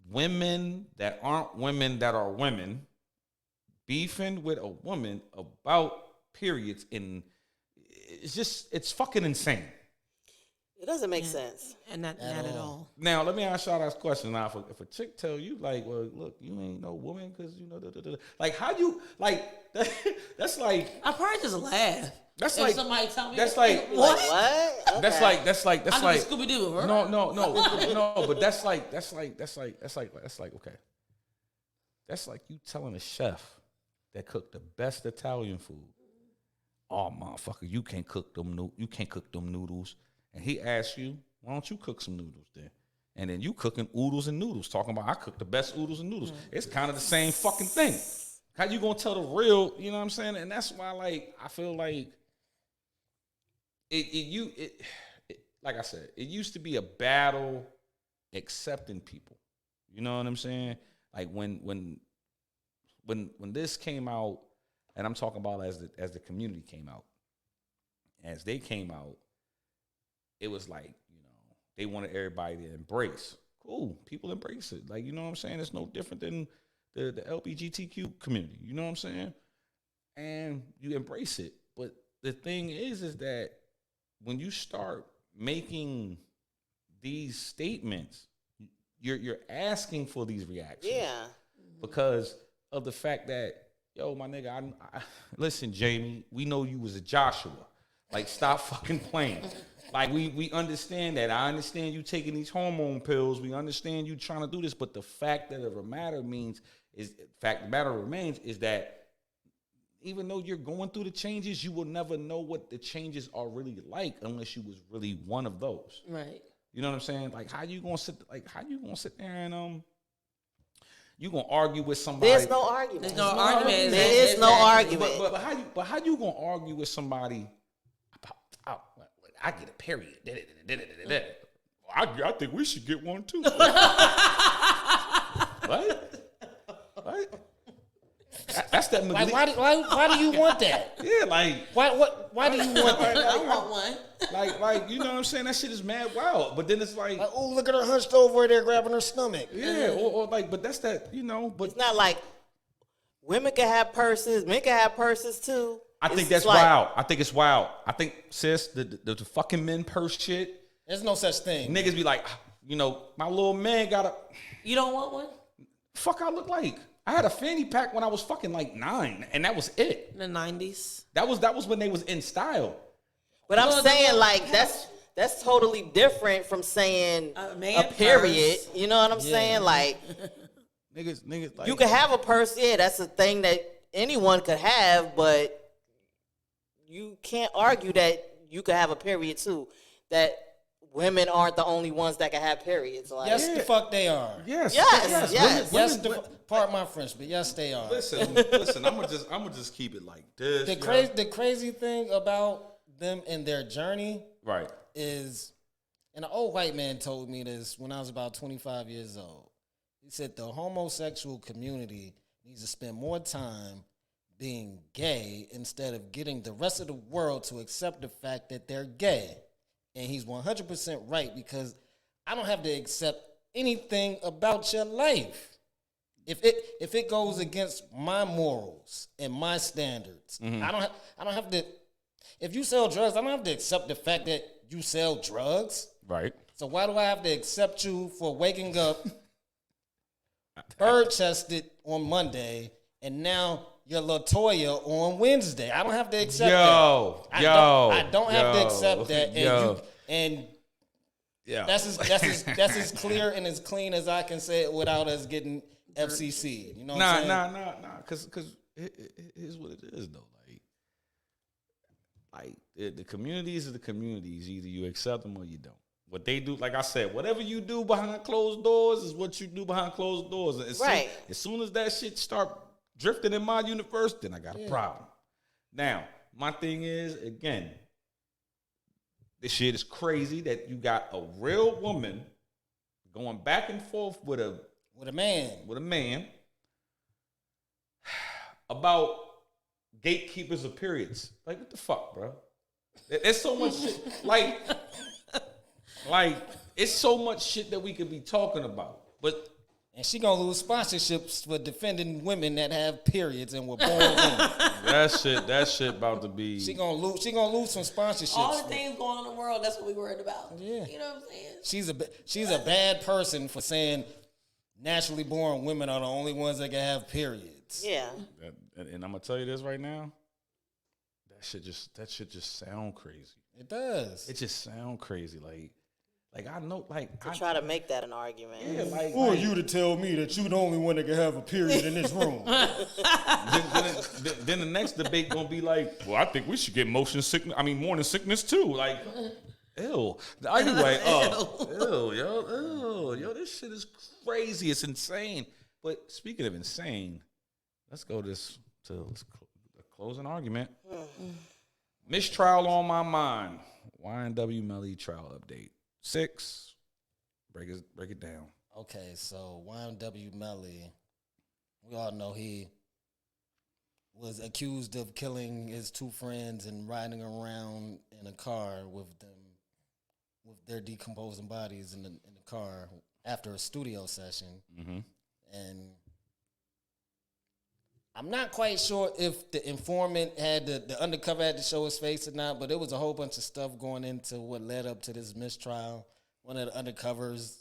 women that aren't women that are women beefing with a woman about periods, and it's fucking insane. It doesn't make sense. And not at all. Now, let me ask y'all this question. Now, if a chick tell you, like, well, look, you ain't no woman because, you know, like, how you, like, that's like. I probably just laugh. That's if like. somebody tell me. That's like. What? Okay. That's like. I do Scooby Doo. No, but that's like, okay. That's like you telling a chef that cooked the best Italian food, oh, motherfucker, you can't cook them noodles. And he asks you, why don't you cook some noodles then? And then you cooking oodles and noodles, talking about I cook the best oodles and noodles. It's kind of the same fucking thing. How you gonna tell the real, you know what I'm saying? And that's why, like, I feel like it like I said, it used to be a battle accepting people. You know what I'm saying? Like when this came out, and I'm talking about as the community came out, as they came out, it was like, you know, they wanted everybody to embrace. Cool, people embrace it. Like, you know what I'm saying? It's no different than the LGBTQ community. You know what I'm saying? And you embrace it. But the thing is that when you start making these statements, you're asking for these reactions. Yeah. Because of the fact that, yo, my nigga, I listen, Jamie, we know you was a Joshua. Like, stop fucking playing. Like, we understand that. I understand you taking these hormone pills. We understand you trying to do this. But the fact of the matter remains is that even though you're going through the changes, you will never know what the changes are really like unless you was really one of those. Right. You know what I'm saying? Like, how you gonna sit there and you gonna argue with somebody? There's no argument. There's no argument. There is no argument. But how you gonna argue with somebody about, I get a period? I think we should get one too. What? That's that. Like, why do you want that? Yeah, like why do you want that? I want one. Like you know what I'm saying? That shit is mad wild. But then it's like oh, look at her hunched over there grabbing her stomach. Yeah, or like, but that's that, you know. But it's not like women can have purses, men can have purses too. I think that's wild. I think it's wild. I think, sis, the fucking men purse shit. There's no such thing. Niggas be like, you know, my little man got a. You don't want one? Fuck, I look like. I had a fanny pack when I was fucking like 9, and that was it. In the 90s. That was when they was in style. But I'm saying like that's totally different from saying A man a period. purse. You know what I'm saying? Like Niggas like you can have a purse, yeah, that's a thing that anyone could have, but you can't argue that you could have a period too. That women aren't the only ones that can have periods. Like, Yes, the fuck they are. Yes, Yes. Pardon my French, but yes, they are. Listen. I'm gonna just keep it like this. The crazy thing about them and their journey Right. is, and an old white man told me this when I was about 25 years old. He said the homosexual community needs to spend more time being gay instead of getting the rest of the world to accept the fact that they're gay. And he's 100% right, because I don't have to accept anything about your life. If it goes against my morals and my standards, I don't have to. If you sell drugs, I don't have to accept the fact that you sell drugs. Right. So why do I have to accept you for waking up bird chested on Monday and now you're LaToya on Wednesday? I don't have to accept that. I don't have to accept that. And that's as clear and as clean as I can say it without us getting FCC. You know what I'm saying? Nah. Because it is what it is though. Like the communities are the communities. Either you accept them or you don't. What they do, like I said, whatever you do behind closed doors is what you do behind closed doors. And as soon as that shit start drifting in my universe, then I got a problem. Now, my thing is, again, this shit is crazy that you got a real woman going back and forth with a man about gatekeepers of periods. Like, what the fuck, bro? There's so much shit. Like, it's so much shit that we could be talking about. But and she gonna lose sponsorships for defending women that have periods and were born women. that shit about to be. She gonna lose some sponsorships. All the things going on in the world, that's what we worried about. Yeah. You know what I'm saying? She's a bad person for saying naturally born women are the only ones that can have periods. Yeah. And I'm gonna tell you this right now. That shit just sound crazy. It does. It just sound crazy. Like I know, Try to make that an argument. Yeah, like, Who are you to tell me that you the only one that can have a period in this room? then the next debate gonna be like, well, I think we should get morning sickness too. Like, ew. Anyway, yo, this shit is crazy. It's insane. But speaking of insane, let's go to a closing argument. Mistrial on my mind. YNW Melly trial update. 6. Break it down. Okay, so YNW Melly, we all know he was accused of killing his 2 friends and riding around in a car with their decomposing bodies in the car after a studio session. Mm-hmm. And I'm not quite sure if the informant had the undercover had to show his face or not, but there was a whole bunch of stuff going into what led up to this mistrial. One of the undercovers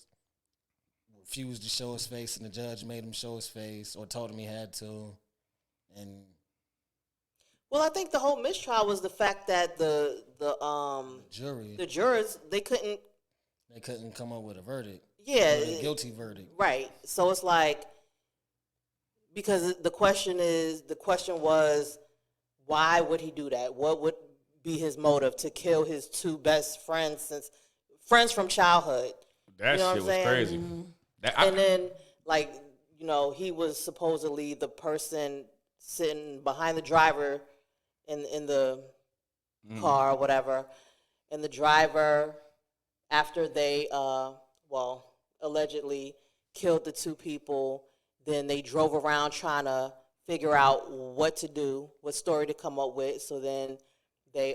refused to show his face, and the judge made him show his face or told him he had to. And well, I think the whole mistrial was the fact that the jurors they couldn't come up with a verdict. Yeah, a guilty verdict. Right. So it's like, because the question was, why would he do that? What would be his motive to kill his 2 best friends, friends from childhood? That shit was crazy. Mm-hmm. And then, like, he was supposedly the person sitting behind the driver in the car or whatever. And the driver, after they, allegedly killed the 2 people, then they drove around trying to figure out what to do, what story to come up with. So then they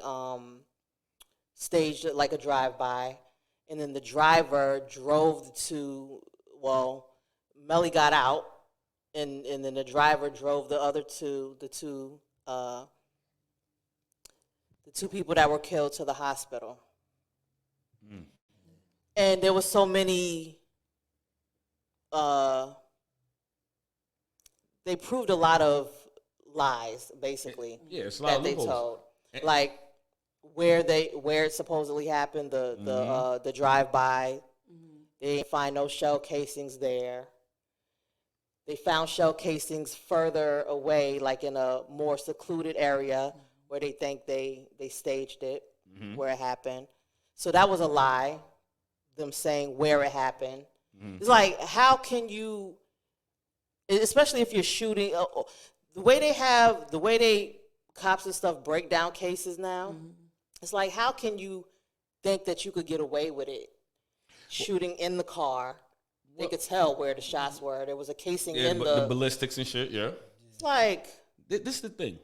staged it like a drive-by. And then the driver drove Melly got out, and then the driver drove the two people that were killed to the hospital. Mm. And there was so many they proved a lot of lies, basically. Yeah, it's a lot that of they loopholes. told, like where it supposedly happened, the drive by. They didn't find no shell casings there. They found shell casings further away, like in a more secluded area where they think they staged it, where it happened. So that was a lie, them saying where it happened. It's like, how can you, especially if you're shooting, the way cops and stuff break down cases now, it's like, how can you think that you could get away with it? Shooting in the car. They could tell where the shots were. There was a casing in the ballistics and shit. Yeah, It's like, this is the thing,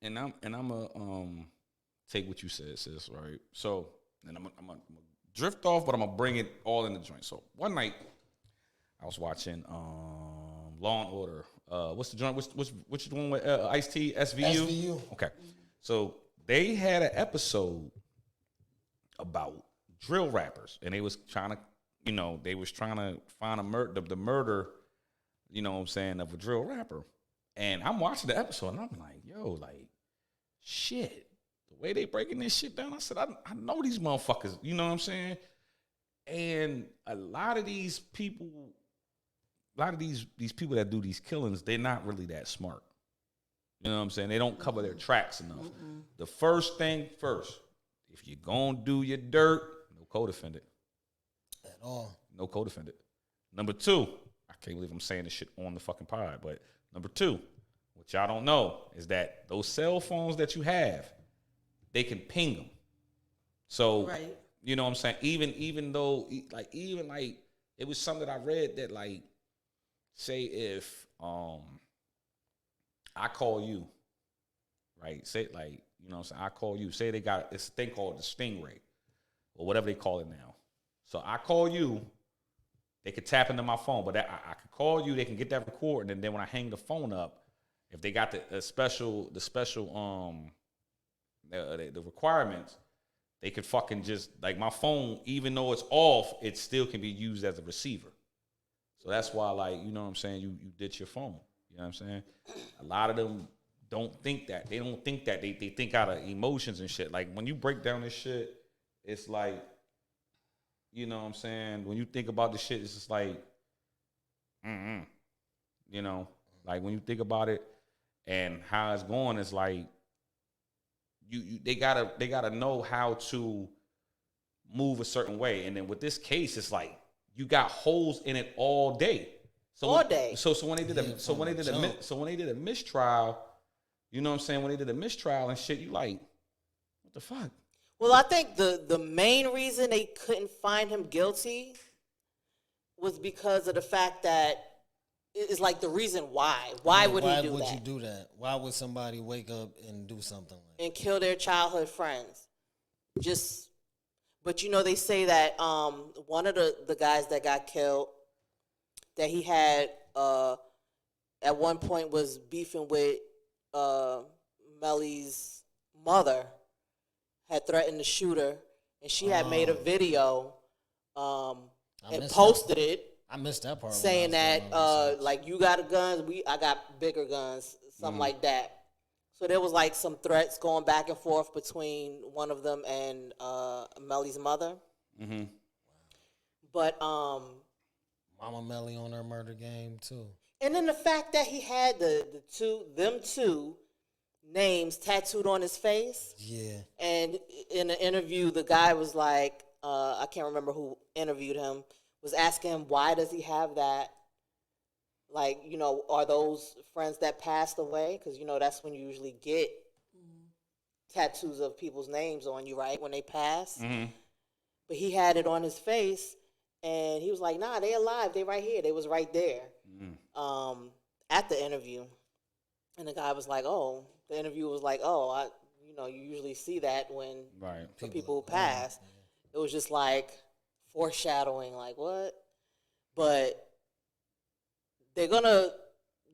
and I'm gonna take what you said, sis. Right. So, and I'm gonna drift off, but I'm gonna bring it all in the joint. So one night, I was watching Law and Order. What's the joint? Which one with Ice-T? SVU. SVU. Okay. So they had an episode about drill rappers, and they was trying to. They was trying to find the murder, you know what I'm saying, of a drill rapper. And I'm watching the episode, and I'm like, yo, like, shit. The way they breaking this shit down, I said, I know these motherfuckers, you know what I'm saying? And a lot of these people that do these killings, they're not really that smart. You know what I'm saying? They don't cover their tracks enough. The first thing first, if you're going to do your dirt, no co-defendant. At all. No co-defendant. Number two, I can't believe I'm saying this shit on the fucking pod, but number two, what y'all don't know is that those cell phones that you have, they can ping them. So, Right. you know what I'm saying? Even though, like, it was something that I read that, like, say if I call you, right? Say, like, you know what I'm saying? I call you. Say they got this thing called the Stingray or whatever they call it now. So I call you, they could tap into my phone, but I could call you, they can get that recording, and then when I hang the phone up, if they got the special requirements, they could fucking just, like, my phone, even though it's off, it still can be used as a receiver. So that's why, like, you know what I'm saying, you ditch your phone. You know what I'm saying? A lot of them don't think that. They don't think that. They think out of emotions and shit. Like, when you break down this shit, it's like, you know what I'm saying? When you think about this shit, it's just like, you know, like when you think about it and how it's going, it's like they gotta know how to move a certain way. And then with this case, it's like you got holes in it all day. So all day. So when they did a mistrial, you know what I'm saying? When they did a mistrial and shit, you like, what the fuck? well, I think the main reason they couldn't find him guilty was because of the fact that it's like the reason why. Why would he do that? Why would you do that? Why would somebody wake up and do something like that? And kill their childhood friends? But they say that one of the guys that got killed, that he had at one point was beefing with Melly's mother, had threatened to shoot her, and she had made a video and posted it. I missed that part. Saying that like, you got a gun, I got bigger guns, something like that. So there was like some threats going back and forth between one of them and Melly's mother. Mm-hmm. But Mama Melly on her murder game too. and then the fact that he had them two names tattooed on his face. Yeah. And in an interview, the guy was like, I can't remember who interviewed him, was asking him, why does he have that? Like, are those friends that passed away? Because, that's when you usually get tattoos of people's names on you, right? When they pass. Mm-hmm. But he had it on his face, and he was like, nah, they alive. They right here. They was right there at the interview. And the guy was like, oh, the interviewer was like, oh, you usually see that when for people who pass. It was just like foreshadowing, like, what? But they're going to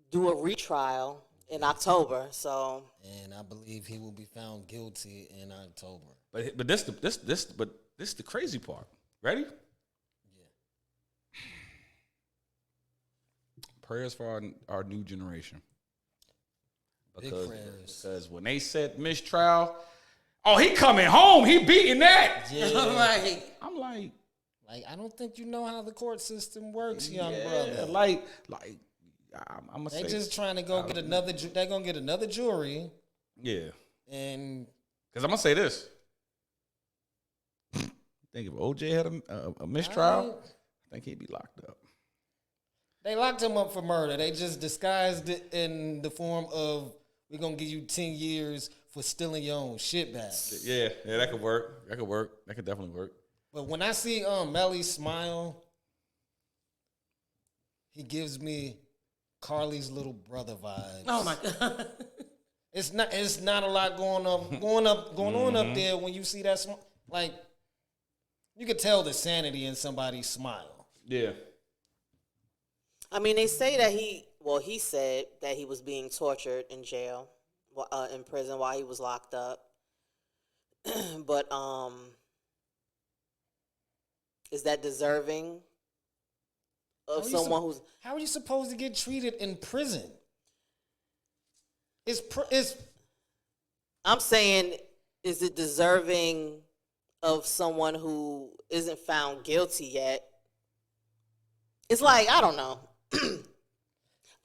do a retrial in October, so. And I believe he will be found guilty in October. But this the crazy part. Ready? Yeah. prayers for our new generation. Big prayers. Because when they said mistrial, oh, he coming home. He beating that. Yeah. Right. I'm like, I don't think you know how the court system works, young brother. I'm gonna They say, just trying to go get another. They're gonna get another jury, yeah. and Because I'm gonna say this. Think if OJ had a mistrial, I think he'd be locked up. they locked him up for murder. They just disguised it in the form of we're gonna give you 10 years for stealing your own shit back. Yeah, that could work. That could definitely work. But when I see Melly smile, he gives me Carly's little brother vibes. Oh my God. It's not a lot going on up there when you see that like you could tell the sanity in somebody's smile. Yeah. I mean, they say that he said that he was being tortured in jail, in prison while he was locked up. But is that deserving of someone who's? How are you supposed to get treated in prison? It's I'm saying, is it deserving of someone who isn't found guilty yet? It's like, I don't know.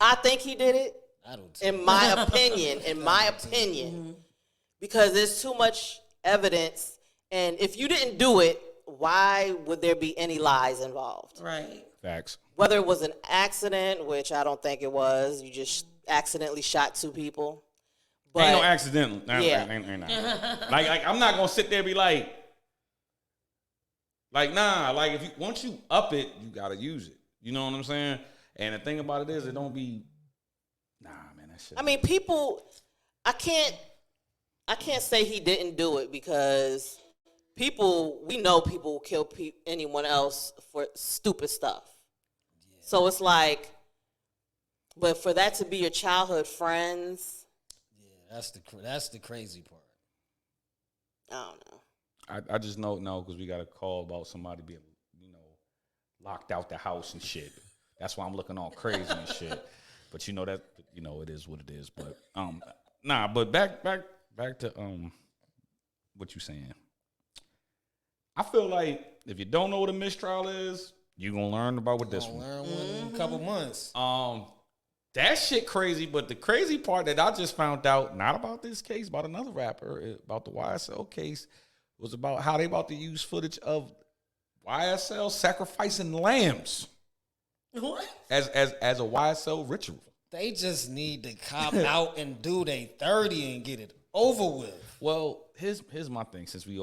I think he did it. I don't. In my opinion, because there's too much evidence, and if you didn't do it, why would there be any lies involved? Right. Facts. Whether it was an accident, which I don't think it was, you just accidentally shot 2 people. But, Ain't no accidental. Yeah. Ain't. Like I'm not gonna sit there and be like nah. Like if you once you up it, you gotta use it. You know what I'm saying? And the thing about it is, it don't be. Nah, man, that shit. I mean, people. I can't say he didn't do it because we know people will kill anyone else for stupid stuff. Yeah. So it's like, but for that to be your childhood friends. That's the crazy part. I don't know. I just know because we got a call about somebody being locked out the house and shit. That's why I'm looking all crazy and shit. But that it is what it is. But but back to what you saying. I feel like if you don't know what a mistrial is, you're gonna learn about what this one. Learn in a couple months. That shit crazy, but the crazy part that I just found out, not about this case, about another rapper, about the YSL case, was about how they about to use footage of YSL sacrificing lambs. What? As a YSL ritual. They just need to cop out and do they 30 and get it over with. Well, here's my thing. Since we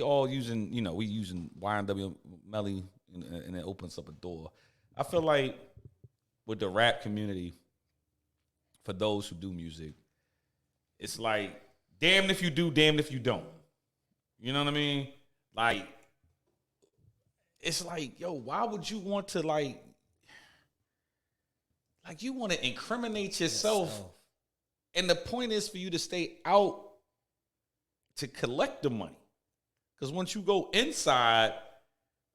all using, we using YNW Melly and it opens up a door. I feel like with the rap community, for those who do music, it's like damned if you do, damned if you don't. You know what I mean? Like, it's like, yo, why would you want to like you want to incriminate yourself? And the point is for you to stay out to collect the money. Because once you go inside,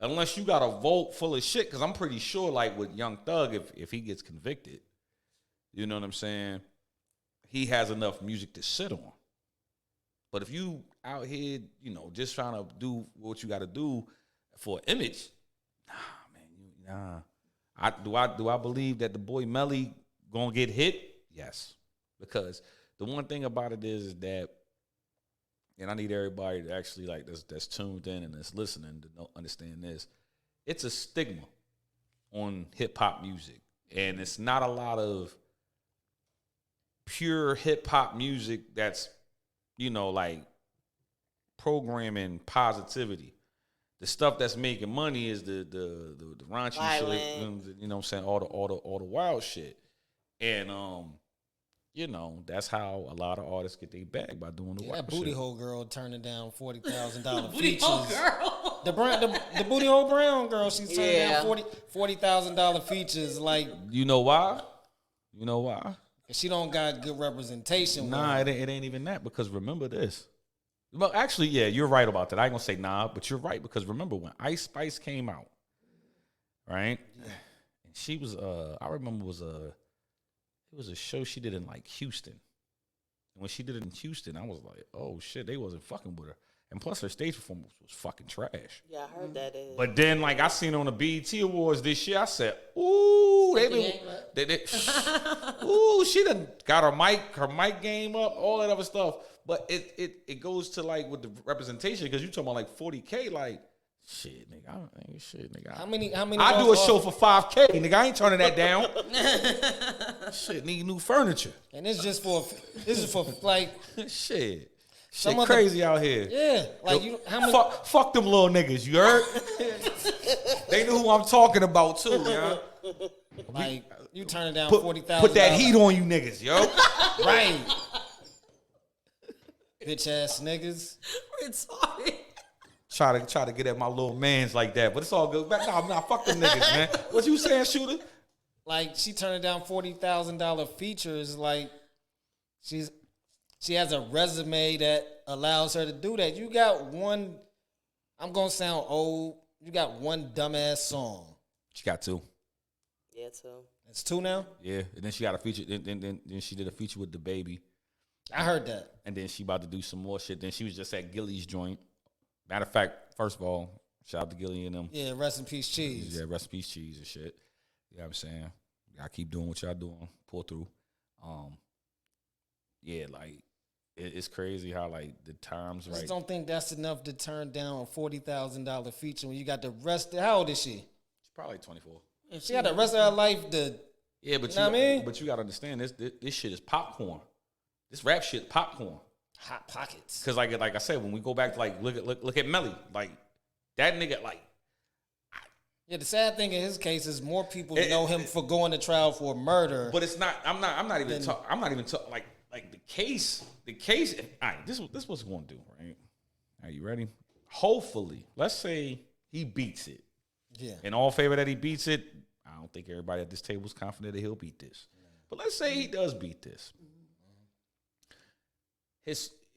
unless you got a vault full of shit, because I'm pretty sure like with Young Thug, if he gets convicted, you know what I'm saying, he has enough music to sit on. But if you out here, just trying to do what you got to do for an image, nah. Do I believe that the boy Melly gonna get hit? Yes, because the one thing about it is that, and I need everybody to actually that's tuned in and that's listening to understand this. It's a stigma on hip hop music, and it's not a lot of pure hip hop music that's like programming positivity. The stuff that's making money is the raunchy shit, you know what I'm saying, all the wild shit. And that's how a lot of artists get their bag, by doing the wild that shit. booty hole girl turning down $40,000 Booty features. hole girl. The booty hole brown girl, she's turning down $40,000 features. Like, You know why? she don't got good representation. Nah, it ain't even that, because remember this. Well, actually, yeah, you're right about that. I ain't gonna say nah, but you're right, because remember when Ice Spice came out, right? Yeah. And she was I remember it was a show she did in like Houston. And when she did it in Houston, I was like, oh shit, they wasn't fucking with her. And plus her stage performance was fucking trash. Yeah, I heard that is. But then like I seen her on the BET Awards this year, I said, ooh, ooh, she done got her mic game up, all that other stuff. But it goes to like with the representation, because you talking about like 40K, like shit, nigga. How many? I do a show for 5K, nigga. I ain't turning that down. Shit, need new furniture. And this is for like Shit. Some Shit other- crazy out here. yeah, like you. How many? Fuck them little niggas, you heard? They know who I'm talking about too, yo. Like you turning down Put, $40,000. put that heat on you niggas, yo. right? Bitch ass niggas. Retarded. Try to get at my little mans like that, but it's all good. Nah, fuck them niggas, man. What you saying, Shooter? Like she turning down $40,000 features. Like she has a resume that allows her to do that. You got one. I'm gonna sound old. You got one dumbass song. She got two. Yeah, too. It's two now. Yeah, and then she got a feature. Then she did a feature with the baby, I heard that. and then she about to do some more shit. Then she was just at Gilly's joint. Matter of fact, first of all, shout out to Gilly and them. Yeah, rest in peace, cheese. Yeah, recipes, cheese and shit. You know what I'm saying? Y'all keep doing what y'all doing. Pull through. Yeah, like it's crazy how like the times I just right. don't think that's enough to turn down a $40,000 feature when you got the rest. How old is she? She's probably 24. She got the rest of her life to. Yeah, but Know what I mean? but you gotta understand this shit is popcorn. This rap shit popcorn. Hot pockets. Cause like I said, when we go back to like look at Melly, like that nigga like Yeah, the sad thing in his case is more people know him for going to trial for murder. but it's not I'm not even talking like the case all right, this what's gonna do, right? Are you ready? Hopefully, let's say he beats it. Yeah. In all favor that he beats it, I don't think everybody at this table is confident that he'll beat this. But let's say he does beat this.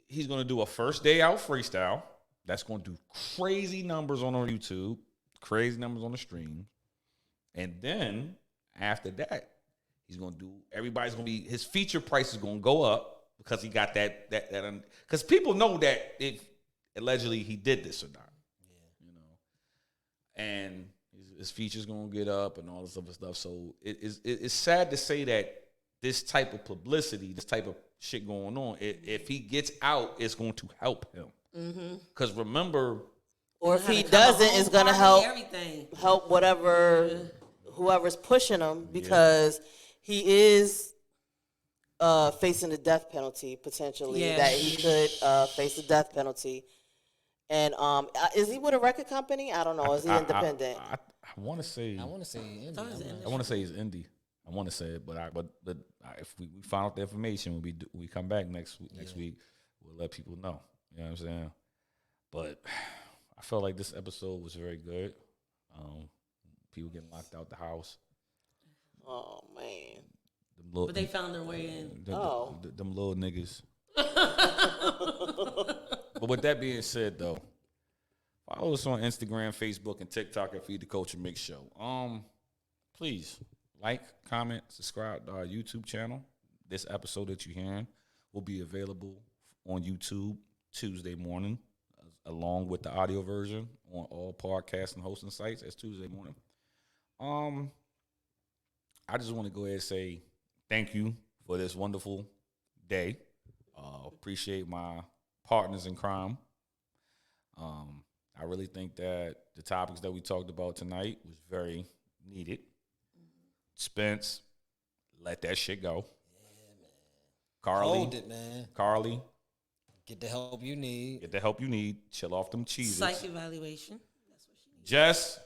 He's going to do a first day out freestyle. That's going to do crazy numbers on YouTube, crazy numbers on the stream. And then after that, he's going to do, everybody's going to be, his feature price is going to go up because he got that because people know that if allegedly he did this or not. You know, and his feature's gonna get up and all this other stuff. So it's sad to say that this type of publicity, this type of shit going on, if he gets out, it's going to help him. Because remember, Or if How he to come doesn't, home, it's gonna party, help everything. whoever's pushing him, because he is facing the death penalty potentially. Yeah. That he could face the death penalty. And is he with a record company? I don't know. Is he independent? I want to say I want to say India. I want to say he's indie. I want to say it, but if we find out the information when we come back next week, we'll let people know. You know what I'm saying? But I felt like this episode was very good. People getting locked out the house. Oh man. But they found their way in. Them little niggas. But with that being said, though, follow us on Instagram, Facebook, and TikTok at Feed the Culture Mix Show. Please like, comment, subscribe to our YouTube channel. This episode that you're hearing will be available on YouTube Tuesday morning, along with the audio version on all podcast and hosting sites as Tuesday morning. I just want to go ahead and say thank you for this wonderful day. Appreciate my partners in crime. I really think that the topics that we talked about tonight was very needed. Spence, let that shit go. Yeah, man. Carly, Hold it, man. Carly, Get the help you need. get the help you need. Chill off them cheeses. Psych evaluation. That's what she needs. Jess,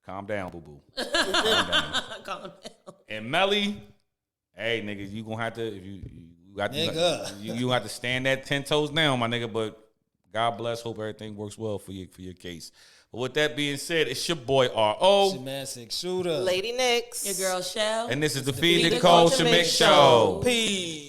calm down, boo boo. Calm down. Calm down. And Melly, hey nigga, you gonna have to if you got Nigga. you have to stand that 10 toes down, my nigga. But God bless. Hope everything works well for your case. But with that being said, it's your boy R.O. It's your man, Six Shooter. Lady Nix. Your girl Shell. And this is the Feed the Culture Mix Show. Peace.